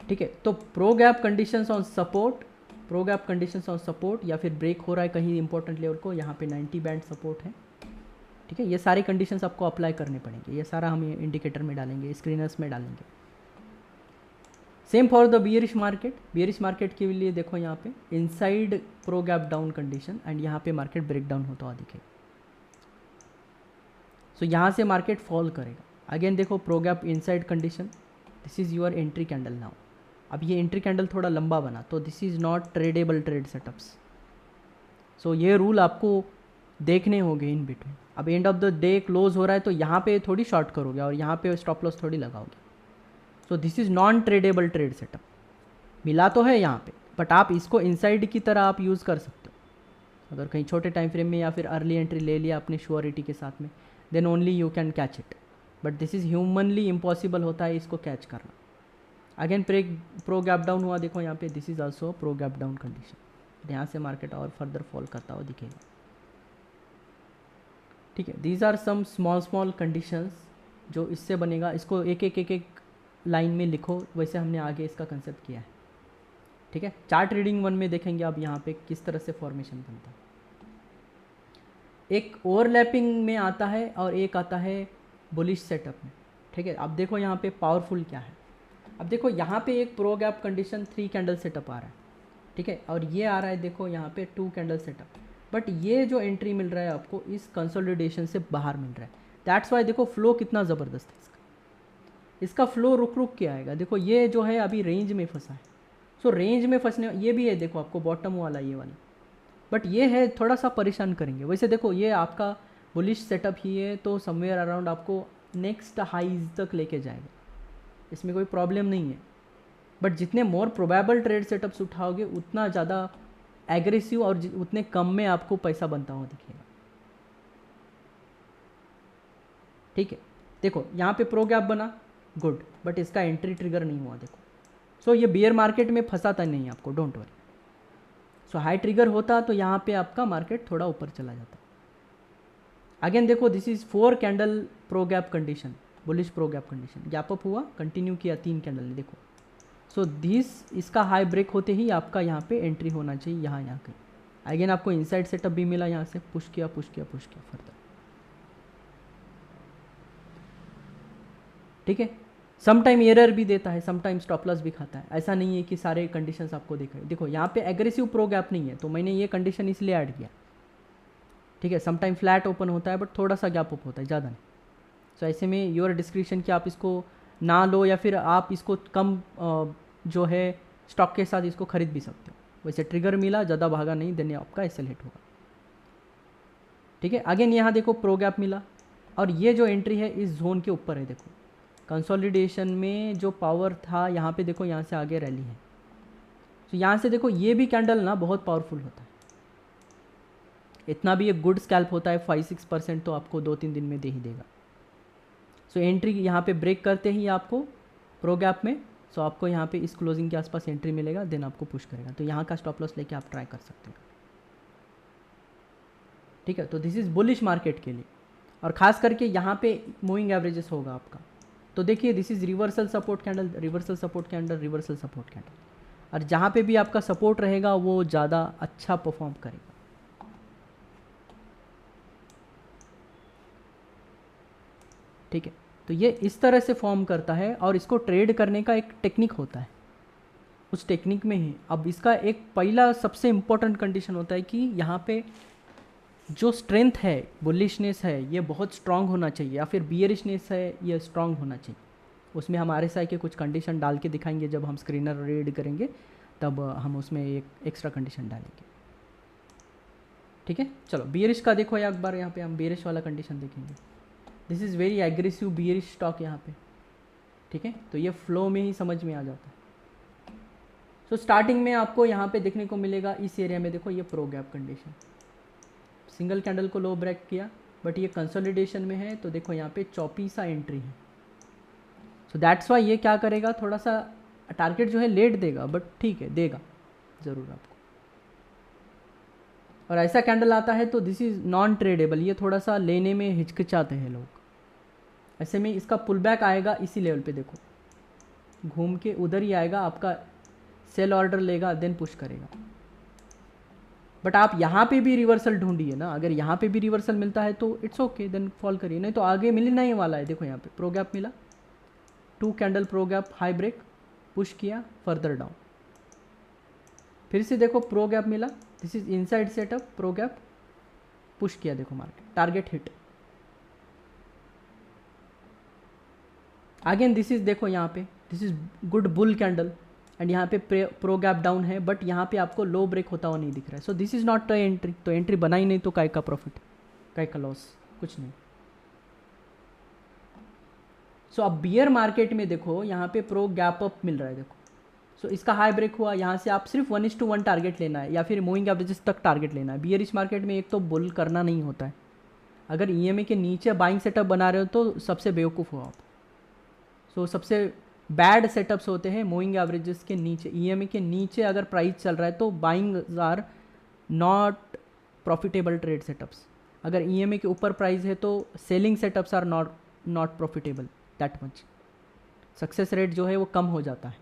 S1: ठीक है, तो pro gap conditions on support, pro gap conditions on support, या फिर ब्रेक हो रहा है कहीं इंपॉर्टेंट लेवल को, यहाँ पे 90 बैंड सपोर्ट है। ठीक है, ये सारे कंडीशंस आपको अप्लाई करने पड़ेंगे, ये सारा हम इंडिकेटर में डालेंगे, स्क्रीनर्स में डालेंगे। Same for the bearish market, bearish market के लिए देखो यहाँ पे inside pro gap down condition, and यहाँ पे मार्केट ब्रेक डाउन होता हुआ दिखेगा। सो यहाँ से मार्केट फॉल करेगा। अगेन देखो pro gap inside condition, this is your entry candle now. अब ये एंट्री कैंडल थोड़ा लंबा बना, तो this is not tradeable trade setups. So ये रूल आपको देखने होंगे इन बिटवीन। अब end of the day close हो रहा है तो यहाँ पे थोड़ी शॉर्ट करोगे और यहाँ पे स्टॉप लॉस थोड़ी लगाओगे। सो this is non tradable trade setup. मिला तो है यहाँ पे, बट आप इसको इनसाइड की तरह आप यूज़ कर सकते हो। अगर कहीं छोटे टाइम फ्रेम में या फिर अर्ली एंट्री ले लिया अपने श्योरिटी के साथ में, then only you can catch it, but this is humanly impossible होता है इसको कैच करना। अगेन प्रो गैप डाउन हुआ, देखो यहाँ पे this is also pro gap down condition. यहाँ से मार्केट और फर्दर फॉल करता हुआ दिखेगा। ठीक है, these are some small conditions जो इससे बनेगा। इसको एक एक लाइन में लिखो, वैसे हमने आगे इसका कंसेप्ट किया है। ठीक है, चार्ट रीडिंग 1 में देखेंगे अब यहाँ पे किस तरह से फॉर्मेशन बनता है। एक ओवरलैपिंग में आता है और एक आता है बुलिश सेटअप में। ठीक है, अब देखो यहाँ पे पावरफुल क्या है। अब देखो यहाँ पे एक pro gap condition 3 candle setup आ रहा है। ठीक है, और ये आ रहा है देखो यहाँ पे 2 कैंडल सेटअप, बट ये जो एंट्री मिल रहा है आपको इस कंसोलिडेशन से बाहर मिल रहा है। दैट्स वाई देखो फ्लो कितना ज़बरदस्त है इसका फ्लो रुक रुक के आएगा। देखो ये जो है अभी रेंज में फंसा है, सो रेंज में फंसने ये भी है देखो आपको बॉटम वाला ये वाला, बट ये है थोड़ा सा परेशान करेंगे। वैसे देखो ये आपका बुलिश सेटअप ही है, तो समवेयर अराउंड आपको नेक्स्ट हाईज तक लेके जाएगा, इसमें कोई प्रॉब्लम नहीं है। बट जितने मोर प्रोबेबल ट्रेड सेटअप्स उठाओगे उतना ज़्यादा एग्रेसिव और उतने कम में आपको पैसा बनता हुआ दिखेगा। ठीक है, देखो यहाँ पे प्रो गैप बना, गुड, बट इसका एंट्री ट्रिगर नहीं हुआ देखो। सो ये बियर मार्केट में फंसाता नहीं आपको, don't worry. So high trigger होता तो यहाँ पे आपका मार्केट थोड़ा ऊपर चला जाता। अगेन देखो this is 4 candle pro gap condition, bullish pro gap condition, gap up हुआ, कंटिन्यू किया 3 कैंडल ने देखो। सो दिस इसका हाई ब्रेक होते ही आपका यहाँ पे एंट्री होना चाहिए, यहाँ कहीं। अगेन आपको इनसाइड सेटअप भी मिला, यहाँ से पुश किया फर्दर। ठीक है, सम टाइम एरर भी देता है, सम टाइम स्टॉप लॉस भी खाता है। ऐसा नहीं है कि सारे कंडीशंस आपको दिख रहे। देखो यहाँ पे एग्रेसिव प्रो गैप नहीं है, तो मैंने ये कंडीशन इसलिए ऐड किया। ठीक है, सम टाइम फ्लैट ओपन होता है, बट थोड़ा सा गैप अप होता है, ज़्यादा नहीं। सो ऐसे में योर डिस्क्रिप्शन कि आप इसको ना लो या फिर आप इसको कम जो है स्टॉक के साथ इसको खरीद भी सकते हो। वैसे ट्रिगर मिला, ज़्यादा भागा नहीं, देने आपका एसएल हिट होगा। ठीक है, अगेन यहाँ देखो प्रो गैप मिला, और ये जो एंट्री है इस जोन के ऊपर है। देखो कंसोलिडेशन में जो पावर था यहाँ पे देखो, यहाँ से आगे रैली है। तो यहाँ से देखो ये भी कैंडल ना बहुत पावरफुल होता है, इतना भी एक गुड स्कैल्प होता है, 5-6% तो आपको 2-3 दिन में दे ही देगा। सो एंट्री यहाँ पे ब्रेक करते ही आपको प्रो गैप में, सो आपको यहाँ पे इस क्लोजिंग के आसपास एंट्री मिलेगा, देन आपको पुश करेगा। तो यहाँ का स्टॉप लॉस लेके आप ट्राई कर सकते हो। ठीक है, तो दिस इज़ बुलिश मार्केट के लिए, और ख़ास करके यहाँ पे मूविंग एवरेजेस होगा आपका। तो देखिए this is reversal support candle, reversal support candle, reversal support candle, और जहाँ पे भी आपका सपोर्ट रहेगा वो ज़्यादा अच्छा परफॉर्म करेगा। ठीक है, तो ये इस तरह से फॉर्म करता है, और इसको ट्रेड करने का एक टेक्निक होता है। उस टेक्निक में ही अब इसका एक पहला सबसे इम्पोर्टेंट कंडीशन होता है कि यहाँ पे जो स्ट्रेंथ है, बुलिशनेस है, ये बहुत स्ट्रांग होना चाहिए, या फिर बियरिशनेस है ये स्ट्रांग होना चाहिए। उसमें हम RSI के कुछ कंडीशन डाल के दिखाएंगे, जब हम स्क्रीनर रीड करेंगे तब हम उसमें एक एक्स्ट्रा कंडीशन डालेंगे। ठीक है, चलो बियरिश का देखो एक बार, यहाँ पे हम बियरिश वाला कंडीशन देखेंगे। This is very aggressive bearish stock यहाँ पे। ठीक है, तो ये फ्लो में ही समझ में आ जाता है। सो स्टार्टिंग में आपको यहाँ पे देखने को मिलेगा इस एरिया में, देखो ये pro gap condition, single candle को लो ब्रेक किया, बट ये कंसोलिडेशन में है, तो देखो यहाँ पे चौपी सा एंट्री है। सो दैट्स वाई ये क्या करेगा, थोड़ा सा टारगेट जो है लेट देगा, बट ठीक है देगा ज़रूर आपको। और ऐसा कैंडल आता है तो दिस इज़ नॉन ट्रेडेबल, ये थोड़ा सा लेने में हिचकिचाते हैं लोग। ऐसे में इसका पुल बैक आएगा इसी लेवल पे, देखो घूम के उधर ही आएगा, आपका सेल ऑर्डर लेगा, देन पुश करेगा। बट आप यहाँ पे भी रिवर्सल ढूंढिए ना, अगर यहाँ पे भी रिवर्सल मिलता है तो इट्स ओके, देन फॉल करिए, नहीं तो आगे मिलना ही वाला है। देखो यहाँ पे प्रो गैप मिला, 2 candle pro gap, high break, push किया फर्दर डाउन, फिर से देखो प्रो गैप मिला, this is inside setup, pro gap, push किया, देखो market target hit. Again this is देखो यहाँ पे this is good bull candle, and यहाँ पे प्रो गैप डाउन है, बट यहाँ पे आपको लो ब्रेक होता हुआ नहीं दिख रहा है. सो this is not a entry. तो एंट्री बना ही नहीं तो काय का प्रॉफिट, काय का लॉस, कुछ नहीं. सो अब बियर मार्केट में देखो यहाँ पे प्रो गैप अप मिल रहा है देखो. सो इसका हाई ब्रेक हुआ, यहाँ से आप सिर्फ 1:1 टारगेट लेना है या फिर मूविंग एवरेजेस तक टारगेट लेना है. बियरिश मार्केट में एक तो बुल करना नहीं होता है. अगर ईएमए के नीचे बाइंग सेटअप बना रहे हो तो सबसे बेवकूफ़ हो आप. सो सबसे बैड सेटअप्स होते हैं मूविंग एवरेजेस के नीचे. ईएमए के नीचे अगर प्राइस चल रहा है तो buying are not profitable trade setups. अगर ईएमए के ऊपर प्राइस है तो selling setups are not profitable that much. Success rate जो है वो कम हो जाता है.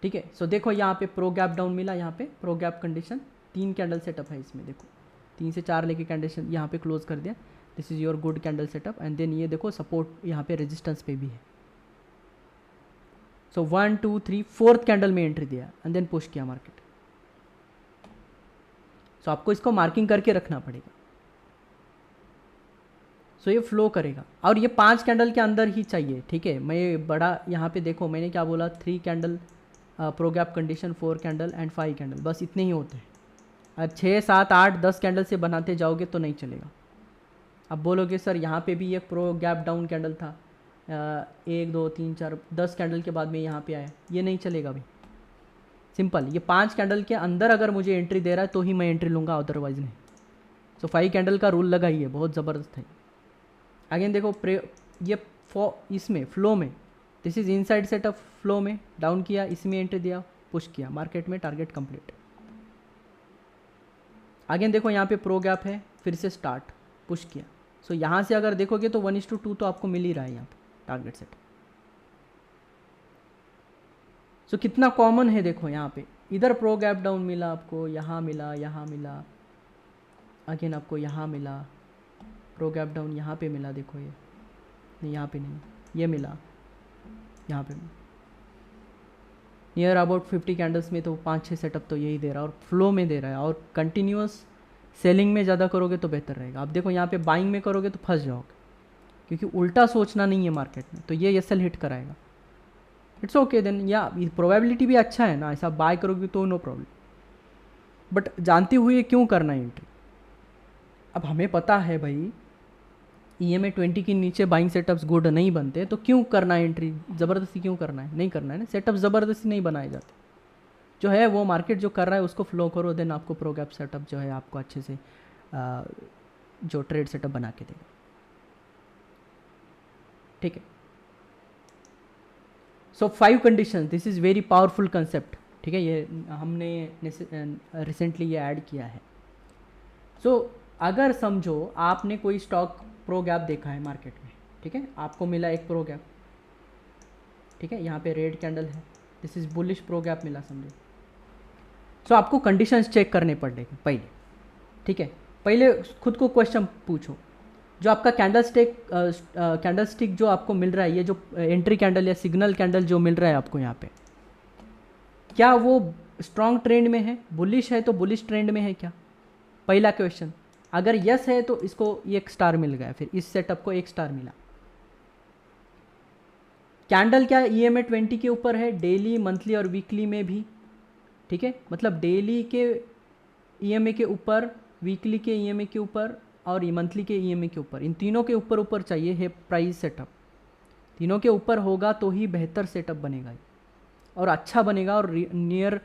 S1: ठीक है. सो देखो यहाँ पे प्रो गैप डाउन मिला, यहाँ पे pro gap condition 3 candle setup है इसमें. देखो 3 से 4 लेके कंडीशन यहाँ पे क्लोज कर दिया. This is your good candle setup. And then ये देखो सपोर्ट यहाँ पे रेजिस्टेंस पे भी है. सो 1 2 3 4th कैंडल में एंट्री दिया एंड देन पुश किया मार्केट. सो आपको इसको मार्किंग करके रखना पड़ेगा. सो ये फ्लो करेगा और ये 5 कैंडल के अंदर ही चाहिए. ठीक है. मैं बड़ा यहाँ पे देखो मैंने क्या बोला, 3 candle pro gap condition, 4 candle and 5 candle, बस इतने ही होते हैं. अब 6 7 8 10 कैंडल से बनाते जाओगे तो नहीं चलेगा. अब बोलोगे सर यहाँ पे भी एक प्रो गैप डाउन कैंडल था, 1 2 3 4 10 कैंडल के बाद में यहाँ पे आया, ये नहीं चलेगा भाई. सिंपल. ये 5 कैंडल के अंदर अगर मुझे एंट्री दे रहा है तो ही मैं एंट्री लूँगा, अदरवाइज नहीं. सो 5 कैंडल का रूल लगा ही है, बहुत ज़बरदस्त है. अगेन देखो ये इसमें फ्लो में this is inside setup. Flow में डाउन किया, इसमें एंट्री दिया, पुश किया, मार्केट में टारगेट कंप्लीट. अगेन देखो यहाँ पे प्रो गैप है, फिर से स्टार्ट, पुश किया. सो यहाँ से अगर देखोगे तो 1:2 तो आपको मिल ही रहा है यहाँ पे टारगेट सेट. सो कितना कॉमन है देखो यहाँ पे. इधर प्रो गैप डाउन मिला आपको, यहाँ मिला, यहाँ मिला, अगेन आपको यहाँ मिला प्रो गैप डाउन, यहाँ पे मिला. देखो ये नहीं, यहाँ पे नहीं, ये मिला यहाँ पे. नियर अबाउट 50 कैंडल्स में तो 5-6 सेटअप तो यही दे रहा है और फ्लो में दे रहा है. और कंटिन्यूस सेलिंग में ज़्यादा करोगे तो बेहतर रहेगा. अब देखो यहाँ पे बाइंग में करोगे तो फंस जाओगे, क्योंकि उल्टा सोचना नहीं है मार्केट में. तो ये एसएल हिट कराएगा. It's okay then. या प्रोबेबिलिटी भी अच्छा है ना, ऐसा बाय करोगे तो नो प्रॉब्लम. बट जानते हुए क्यों करना है एंट्री. अब हमें पता है भाई ईएमए 20 के नीचे बाइंग सेटअप्स गुड नहीं बनते, तो क्यों करना है एंट्री, ज़बरदस्ती क्यों करना है, नहीं करना है ना. सेटअप ज़बरदस्ती नहीं बनाए जाते. जो है वो मार्केट जो कर रहा है उसको फ्लो करो, देन आपको प्रो गैप सेटअप जो है आपको अच्छे से जो ट्रेड सेटअप बना के देगा. ठीक है. सो 5 condition, this is very powerful concept. ठीक है. ये हमने रिसेंटली ये ऐड किया है. सो अगर समझो आपने कोई स्टॉक प्रो गैप देखा है मार्केट में. ठीक है. आपको मिला एक प्रो गैप. ठीक है. यहाँ पे रेड कैंडल है, this is bullish pro gap मिला समझो. सो आपको कंडीशंस चेक करने पड़ेंगे पहले. ठीक है. पहले खुद को क्वेश्चन पूछो, जो आपका कैंडल स्टिक जो आपको मिल रहा है, ये जो एंट्री कैंडल या सिग्नल कैंडल जो मिल रहा है आपको यहाँ पे, क्या वो स्ट्रॉन्ग ट्रेंड में है, बुलिश है तो बुलिश ट्रेंड में है क्या, पहला क्वेश्चन. अगर यस है तो इसको 1 स्टार मिल गया, फिर इस सेटअप को 1 स्टार मिला. कैंडल क्या ईएमए 20 के ऊपर है, डेली मंथली और वीकली में भी. ठीक है. मतलब डेली के ईएमए के ऊपर, वीकली के ईएमए के ऊपर और मंथली के ईएमए के ऊपर, इन तीनों के ऊपर ऊपर चाहिए है प्राइस सेटअप. तीनों के ऊपर होगा तो ही बेहतर सेटअप बनेगा और अच्छा बनेगा, और नियर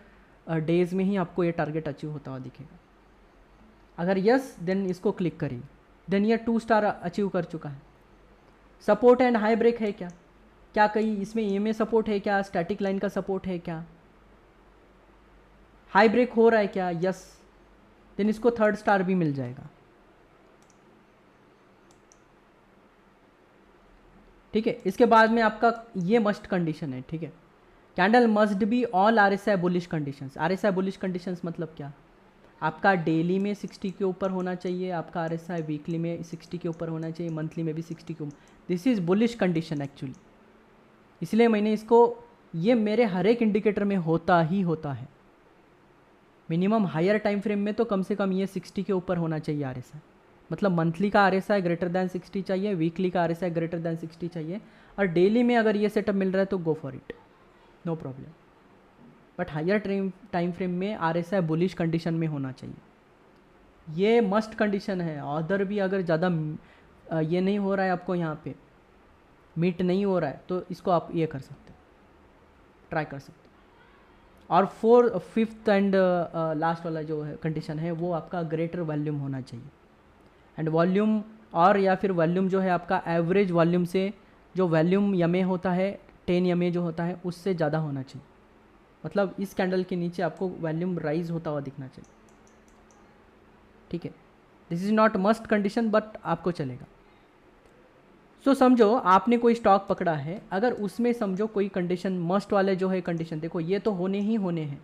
S1: डेज में ही आपको ये टारगेट अचीव होता हुआ दिखेगा. अगर यस देन इसको क्लिक करिए. देन ये 2 स्टार अचीव कर चुका है. सपोर्ट एंड हाई ब्रेक है क्या, क्या कहीं इसमें ईएमए सपोर्ट है क्या, स्टैटिक लाइन का सपोर्ट है क्या, हाई ब्रेक हो रहा है क्या, यस, देन इसको 3rd स्टार भी मिल जाएगा. ठीक है. इसके बाद में आपका ये मस्ट कंडीशन है. ठीक है. Candle must be all RSI bullish conditions. RSI bullish conditions मतलब क्या, आपका डेली में 60 के ऊपर होना चाहिए, आपका आरएसआई वीकली में 60 के ऊपर होना चाहिए, मंथली में भी 60 के ऊपर. This is bullish condition actually. इसलिए मैंने इसको, ये मेरे हर एक इंडिकेटर में होता ही होता है. मिनिमम हायर टाइम फ्रेम में तो कम से कम ये 60 के ऊपर होना चाहिए आरएसआई. मतलब मंथली का आरएसआई ग्रेटर दैन 60 चाहिए, वीकली का आरएसआई ग्रेटर दैन 60 चाहिए, और डेली में अगर ये सेटअप मिल रहा है तो go for it. No problem. But higher time frame में RSI बुलिश कंडीशन में होना चाहिए, ये मस्ट कंडीशन है। अदर भी अगर ज़्यादा ये नहीं हो रहा है आपको, यहाँ पे मीट नहीं हो रहा है, तो इसको आप ये कर सकते हो, ट्राई कर सकते हो। और फिफ्थ एंड लास्ट वाला जो है कंडीशन है, वो आपका ग्रेटर वॉल्यूम होना चाहिए। एंड वॉल्यूम और या फिर वॉल्यूम जो है आपका एवरेज वॉल्यूम से, जो वॉल्यूम यमे होता है 10 यमे जो होता है उससे ज़्यादा होना चाहिए। मतलब इस कैंडल के नीचे आपको वॉल्यूम राइज होता हुआ दिखना चाहिए, ठीक है। This is not must condition but आपको चलेगा। सो समझो आपने कोई स्टॉक पकड़ा है, अगर उसमें समझो कोई कंडीशन मस्ट वाले जो है कंडीशन, देखो ये तो होने ही होने हैं,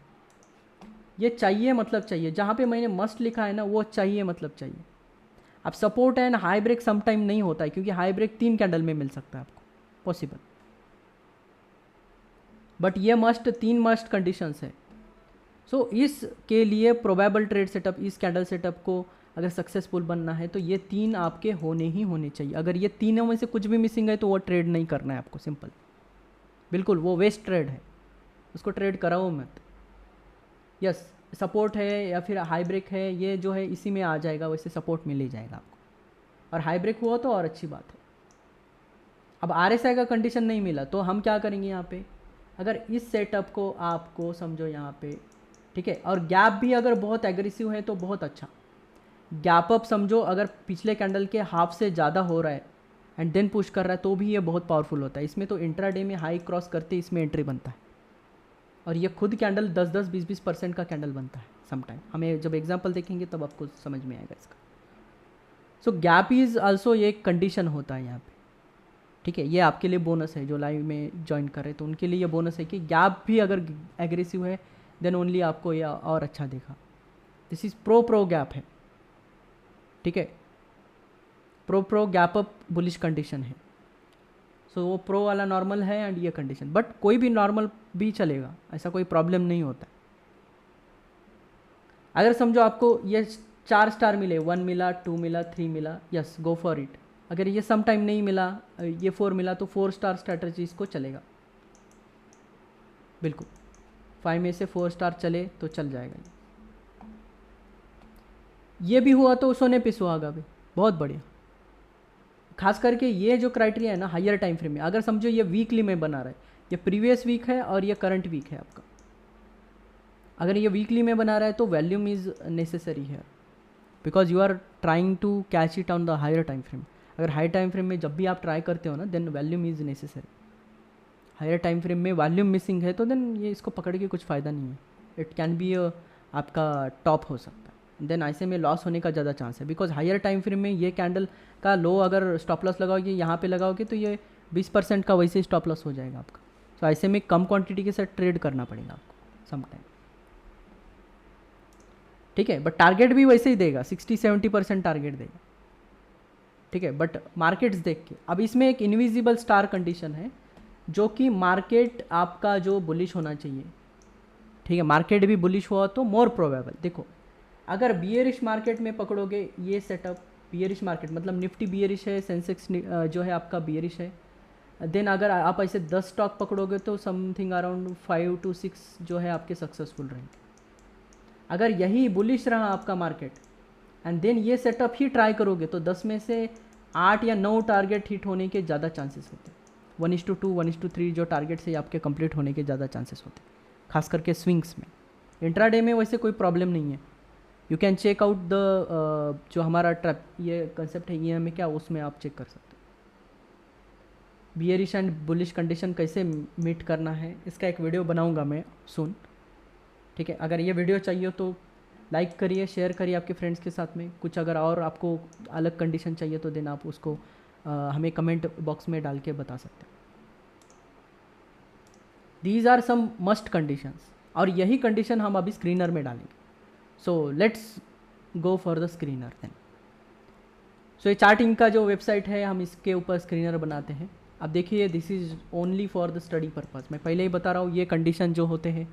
S1: ये चाहिए मतलब चाहिए, जहाँ पे मैंने मस्ट लिखा है ना वो चाहिए मतलब चाहिए। अब support and high break sometime नहीं होता है, क्योंकि हाई ब्रेक 3 कैंडल में मिल सकता है आपको, पॉसिबल। बट ये मस्ट 3 मस्ट कंडीशंस है। सो इसके लिए प्रोबेबल ट्रेड सेटअप, इस कैंडल सेटअप को अगर सक्सेसफुल बनना है तो ये 3 आपके होने ही होने चाहिए। अगर ये तीनों में से कुछ भी मिसिंग है तो वो ट्रेड नहीं करना है आपको, सिंपल, बिल्कुल वो वेस्ट ट्रेड है, उसको ट्रेड कराओ मत। यस, सपोर्ट है या फिर हाई ब्रेक है, ये जो है इसी में आ जाएगा, वैसे सपोर्ट मिल ही जाएगा आपको, और हाई ब्रेक हुआ तो और अच्छी बात है। अब RSI का कंडीशन नहीं मिला तो हम क्या करेंगे यहाँ पे, अगर इस सेटअप को आपको समझो यहाँ पे, ठीक है, और गैप भी अगर बहुत एग्रेसिव है तो बहुत अच्छा। गैप अप समझो अगर पिछले कैंडल के हाफ से ज़्यादा हो रहा है एंड देन पुश कर रहा है तो भी ये बहुत पावरफुल होता है। इसमें तो इंट्राडे में हाई क्रॉस करते इसमें एंट्री बनता है, और ये खुद कैंडल 10-10, 20-20% का कैंडल बनता है समटाइम। हमें जब एग्जांपल देखेंगे तब आपको समझ में आएगा इसका। सो गैप इज़ आल्सो ये कंडीशन होता है यहाँ पे, ठीक है। ये आपके लिए बोनस है जो लाइव में ज्वाइन कर रहे हैं, तो उनके लिए ये बोनस है कि गैप भी अगर एग्रेसिव है देन ओनली आपको ये और अच्छा देखा। दिस इज़ प्रो गैप है, ठीक है, pro gap up bullish condition है। सो वो प्रो वाला नॉर्मल है एंड ये कंडीशन, बट कोई भी नॉर्मल भी चलेगा, ऐसा कोई प्रॉब्लम नहीं होता। अगर समझो आपको ये 4 स्टार मिले, 1 मिला, 2 मिला, 3 मिला, यस गो फॉर इट। अगर ये सम टाइम नहीं मिला, ये 4 मिला, तो 4 स्टार स्ट्रैटेजी इसको चलेगा, बिल्कुल 5 में से 4 स्टार चले तो चल जाएगा। ये भी हुआ तो सोने पे सुहागा भी, बहुत बढ़िया। खास करके ये जो क्राइटेरिया है ना हायर टाइम फ्रेम में, अगर समझो ये वीकली में बना रहा है, ये प्रीवियस वीक है और ये करंट वीक है आपका, अगर ये वीकली में बना रहा है तो वॉल्यूम इज़ नेसेसरी है, because you are trying to catch it on the higher time frame. अगर हाई टाइम फ्रेम में जब भी आप ट्राई करते हो ना then volume is necessary. Higher time frame में वॉल्यूम मिसिंग है तो देन ये इसको पकड़ के कुछ फ़ायदा नहीं है। इट कैन बी आपका टॉप हो सकता है, देन ऐसे में लॉस होने का ज़्यादा चांस है, बिकॉज हायर टाइम फ्रेम में ये कैंडल का लो अगर स्टॉप लॉस लगाओगे यहाँ पे लगाओगे तो ये 20% का वैसे ही स्टॉप लॉस हो जाएगा आपका। तो ऐसे में कम क्वांटिटी के साथ ट्रेड करना पड़ेगा आपको सम टाइम, ठीक है। बट टारगेट भी वैसे ही देगा, 60-70% टारगेट देगा, ठीक है। बट मार्केट्स देख के, अब इसमें एक इनविजिबल स्टार कंडीशन है जो कि मार्केट आपका जो बुलिश होना चाहिए, ठीक है, मार्केट भी बुलिश हुआ तो मोर प्रोबेबल। देखो अगर बियरिश मार्केट में पकड़ोगे ये सेटअप, बियरिश मार्केट मतलब निफ्टी बियरिश है, सेंसेक्स जो है आपका बियरिश है, देन अगर आप ऐसे 10 स्टॉक पकड़ोगे तो समथिंग अराउंड 5 to 6 जो है आपके सक्सेसफुल रहेंगे। अगर यही बुलिश रहा आपका मार्केट एंड देन ये सेटअप ही ट्राई करोगे तो 10 में से 8 या 9 टारगेट हिट होने के ज़्यादा चांसेस होते हैं। 1:2, 1:3 जो टारगेट से आपके कंप्लीट होने के ज़्यादा चांसेस होते हैं, खास करके स्विंग्स में। इंट्राडे में वैसे कोई प्रॉब्लम नहीं है, you can check out the जो हमारा ट्रैप ये कंसेप्ट है ये में क्या, उसमें आप चेक कर सकते हो बियरिश एंड बुलिश कंडीशन कैसे मीट करना है। इसका एक वीडियो बनाऊंगा मैं सुन, ठीक है। अगर ये वीडियो चाहिए तो लाइक करिए, शेयर करिए आपके फ्रेंड्स के साथ में। कुछ अगर और आपको अलग कंडीशन चाहिए तो देन आप उसको हमें कमेंट बॉक्स में डाल के बता सकते हैं। These are some must conditions, और यही कंडीशन हम अभी स्क्रीनर में डालेंगे। So let's go for the screener then. So ये चार्टिंग का जो वेबसाइट है हम इसके ऊपर स्क्रीनर बनाते हैं। अब देखिए this is only for the study purpose. मैं पहले ही बता रहा हूँ ये कंडीशन जो होते हैं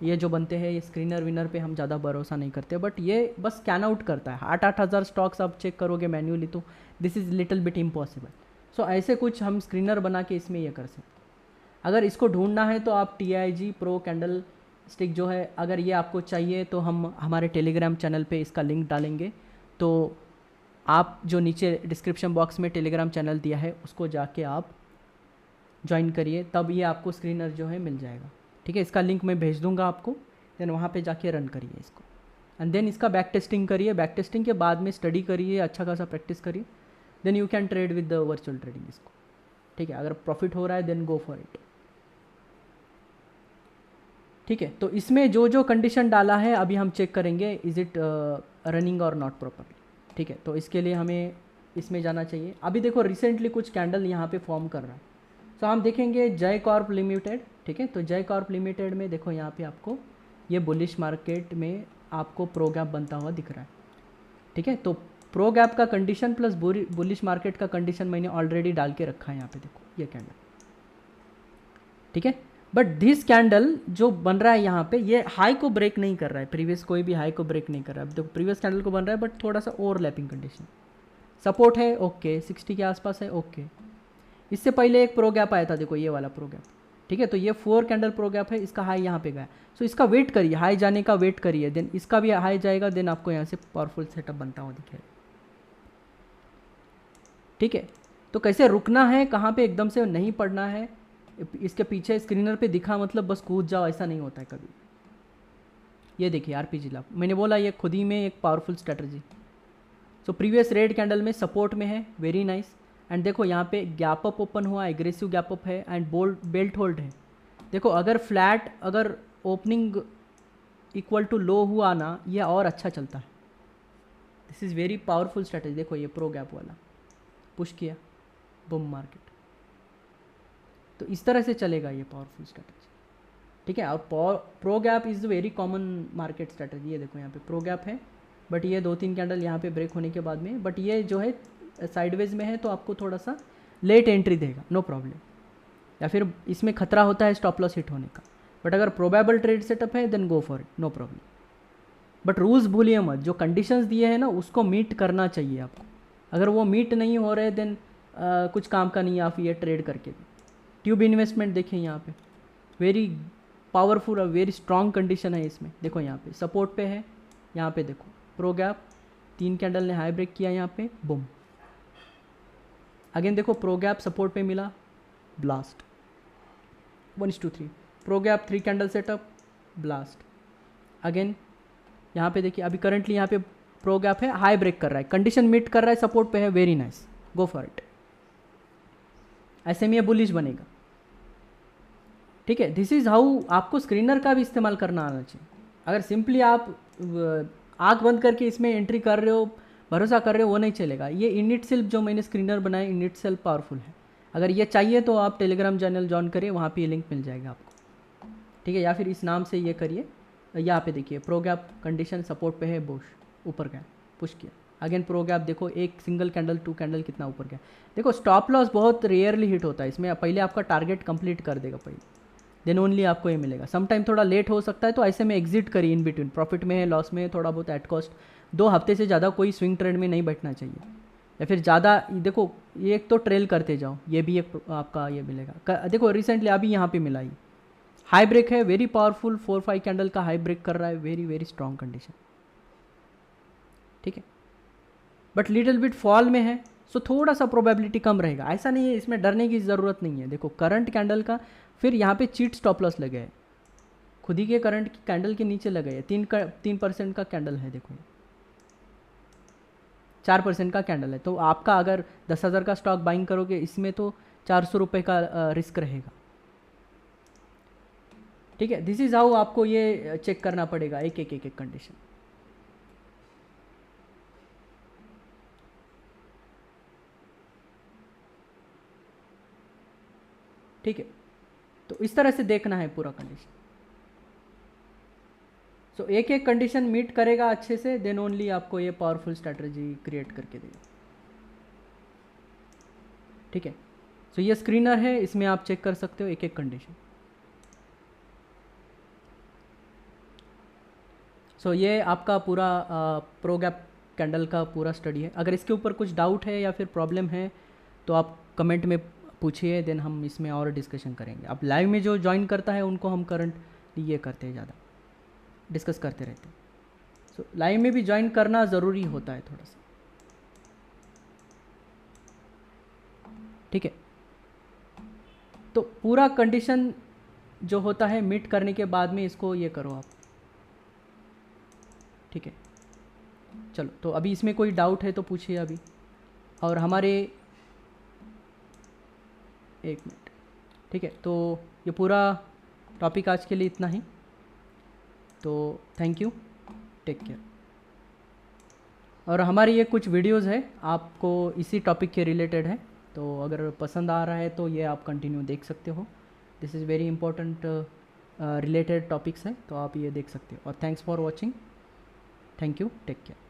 S1: ये जो बनते हैं ये स्क्रीनर विनर पे हम ज़्यादा भरोसा नहीं करते, बट ये बस स्कैन आउट करता है। 8-8 हज़ार स्टॉक्स आप चेक करोगे मैन्युअली तो this is little bit impossible. So ऐसे कुछ हम स्क्रीनर बना के इसमें ये कर सकते हैं। अगर इसको ढूंढना है तो आप TIG प्रो कैंडल स्टिक जो है, अगर ये आपको चाहिए तो हम हमारे टेलीग्राम चैनल पे इसका लिंक डालेंगे, तो आप जो नीचे डिस्क्रिप्शन बॉक्स में टेलीग्राम चैनल दिया है उसको जाके आप ज्वाइन करिए, तब ये आपको स्क्रीनर जो है मिल जाएगा। ठीक है, इसका लिंक मैं भेज दूंगा आपको, देन वहाँ पे जाके रन करिए इसको, एंड देन इसका बैक टेस्टिंग करिए। बैक टेस्टिंग के बाद में स्टडी करिए, अच्छा खासा प्रैक्टिस करिए, then you can trade with the virtual trading इसको। ठीक है, अगर प्रॉफिट हो रहा है देन गो फॉर इट। ठीक है, तो इसमें जो जो कंडीशन डाला है अभी हम चेक करेंगे, इज़ इट रनिंग और नॉट प्रॉपरली। ठीक है, तो इसके लिए हमें इसमें जाना चाहिए। अभी देखो रिसेंटली कुछ कैंडल यहाँ पे फॉर्म कर रहा है, तो हम देखेंगे जय कॉर्प लिमिटेड। ठीक है, तो जय कॉर्प लिमिटेड में देखो यहाँ पे आपको ये बुलिश मार्केट में आपको प्रो गैप बनता हुआ दिख रहा है। ठीक है, तो प्रो गैप का कंडीशन प्लस बुलिश मार्केट का कंडीशन मैंने ऑलरेडी डाल के रखा है यहाँ पे, देखो ये कैंडल। ठीक है, बट दिस कैंडल जो बन रहा है यहाँ पे, ये हाई को ब्रेक नहीं कर रहा है, प्रीवियस कोई भी हाई को ब्रेक नहीं कर रहा है। देखो प्रीवियस कैंडल को बन रहा है बट थोड़ा सा ओवरलैपिंग कंडीशन, सपोर्ट है ओके, 60 के आसपास है ओके। इससे पहले एक प्रो गैप आया था, देखो ये वाला प्रो गैप। ठीक है, तो ये 4 कैंडल प्रो गैप है, इसका हाई यहाँ पे गया, सो इसका वेट करिए, हाई जाने का वेट करिए, देन इसका भी हाई जाएगा, देन आपको यहाँ से पावरफुल सेटअप बनता हुआ दिखेगा। ठीक है, तो कैसे रुकना है, कहाँ पे एकदम से नहीं पड़ना है, इसके पीछे स्क्रीनर पे दिखा मतलब बस कूद जाओ, ऐसा नहीं होता है कभी। ये देखिए RPG लाभ, मैंने बोला ये खुद ही में एक powerful strategy. So previous red candle में सपोर्ट में है, वेरी नाइस। एंड देखो यहाँ पे गैप अप ओपन हुआ, एग्रेसिव गैप अप है एंड बेल्ट होल्ड है। देखो अगर फ्लैट, अगर ओपनिंग इक्वल टू लो हुआ ना, ये और अच्छा चलता है। This is very powerful strategy. देखो ये प्रो गैप वाला पुश किया, बूम मार्केट, तो इस तरह से चलेगा ये पावरफुल स्ट्रेटजी। ठीक है, और pro gap is very common market strategy. ये देखो यहाँ पे प्रो गैप है, बट ये 2-3 कैंडल यहाँ पे ब्रेक होने के बाद में, बट ये जो है साइडवेज में है तो आपको थोड़ा सा लेट एंट्री देगा, नो प्रॉब्लम, या फिर इसमें खतरा होता है स्टॉप लॉस हिट होने का। बट अगर प्रोबेबल ट्रेड सेटअप है then go for it, no problem. But rules भूलिए मत, जो कंडीशंस दिए हैं ना उसको मीट करना चाहिए आपको। अगर वो मीट नहीं हो रहे देन कुछ काम का नहीं है, आप ये ट्रेड करके भी। ट्यूब इन्वेस्टमेंट देखिए यहाँ पे, वेरी पावरफुल और वेरी स्ट्रॉन्ग कंडीशन है इसमें। देखो यहाँ पे सपोर्ट पे है, यहाँ पे देखो प्रो गैप, 3 कैंडल ने हाई ब्रेक किया यहाँ पे, बूम। अगेन देखो प्रो गैप सपोर्ट पे मिला, blast, 1:3 pro gap, 3 candle setup, blast. Again यहाँ पे देखिए अभी करंटली यहाँ पे प्रो गैप है, हाई ब्रेक कर रहा है, कंडीशन मीट कर रहा है, सपोर्ट पे है, very nice, go for it. ऐसे में ये बुलिश बनेगा। ठीक है, दिस इज़ हाउ आपको स्क्रीनर का भी इस्तेमाल करना आना चाहिए। अगर सिंपली आप आँख बंद करके इसमें एंट्री कर रहे हो, भरोसा कर रहे हो, वो नहीं चलेगा। ये इन इट सेल्फ जो मैंने स्क्रीनर बनाया, इन इट सेल्फ पावरफुल है। अगर ये चाहिए तो आप टेलीग्राम चैनल ज्वाइन करिए, वहाँ पे ये लिंक मिल जाएगा आपको। ठीक है, या फिर इस नाम से ये करिए। यहाँ पे देखिए प्रो गैप कंडीशन सपोर्ट पे है, बुश ऊपर गया, पुश किया। अगेन प्रो गैप देखो, एक सिंगल कैंडल, 2 कैंडल कितना ऊपर गया। देखो स्टॉप लॉस बहुत रेयरली हिट होता है इसमें, पहले आपका टारगेट कंप्लीट कर देगा पहले, देन ओनली आपको ये मिलेगा। समटाइम थोड़ा लेट हो सकता है, तो ऐसे में एग्जिट करिए इन बिटवीन, प्रॉफिट में है, लॉस में है, थोड़ा बहुत एट कॉस्ट। 2 हफ्ते से ज़्यादा कोई स्विंग ट्रेड में नहीं बैठना चाहिए, या फिर ज़्यादा देखो ये एक तो ट्रेल करते जाओ, ये भी एक आपका ये मिलेगा। देखो रिसेंटली अभी यहाँ पे मिला, ही हाई ब्रेक है, वेरी पावरफुल, 4-5 कैंडल का हाई ब्रेक कर रहा है, वेरी वेरी स्ट्रॉन्ग कंडीशन। ठीक है, बट लिटिल बिट फॉल में है, सो थोड़ा सा प्रोबेबिलिटी कम रहेगा। ऐसा नहीं है, इसमें डरने की ज़रूरत नहीं है। देखो करंट कैंडल का फिर यहाँ पे चीट स्टॉप लॉस लगे है, खुद ही के करंट की कैंडल के नीचे लगे है। 3% का कैंडल है, देखो 4% का कैंडल है, तो आपका अगर 10,000 का स्टॉक बाइंग करोगे इसमें तो 400 रुपये का रिस्क रहेगा। ठीक है, दिस इज़ हाउ आपको ये चेक करना पड़ेगा, एक एक कंडीशन। ठीक है, तो इस तरह से देखना है पूरा कंडीशन। सो एक एक कंडीशन मीट करेगा अच्छे से, देन ओनली आपको ये पावरफुल स्ट्रैटेजी क्रिएट करके देगा। ठीक है, सो ये स्क्रीनर है, इसमें आप चेक कर सकते हो एक एक कंडीशन। सो ये आपका पूरा प्रो गैप कैंडल का पूरा स्टडी है। अगर इसके ऊपर कुछ डाउट है या फिर प्रॉब्लम है तो आप कमेंट में पूछिए, देन हम इसमें और डिस्कशन करेंगे। अब लाइव में जो ज्वाइन करता है उनको हम करंट ये करते हैं, ज़्यादा डिस्कस करते रहते हैं। सो लाइव में भी ज्वाइन करना ज़रूरी होता है थोड़ा सा, ठीक है। तो पूरा कंडीशन जो होता है मीट करने के बाद में इसको ये करो आप, ठीक है। चलो, तो अभी इसमें कोई डाउट है तो पूछिए अभी। और हमारे एक मिनट, ठीक है। तो ये पूरा टॉपिक आज के लिए इतना ही। तो थैंक यू, टेक केयर। और हमारी ये कुछ वीडियोस है आपको इसी टॉपिक के रिलेटेड है, तो अगर पसंद आ रहा है तो ये आप कंटिन्यू देख सकते हो। This is very important related topics है, तो आप ये देख सकते हो। और thanks for watching, thank you, take care.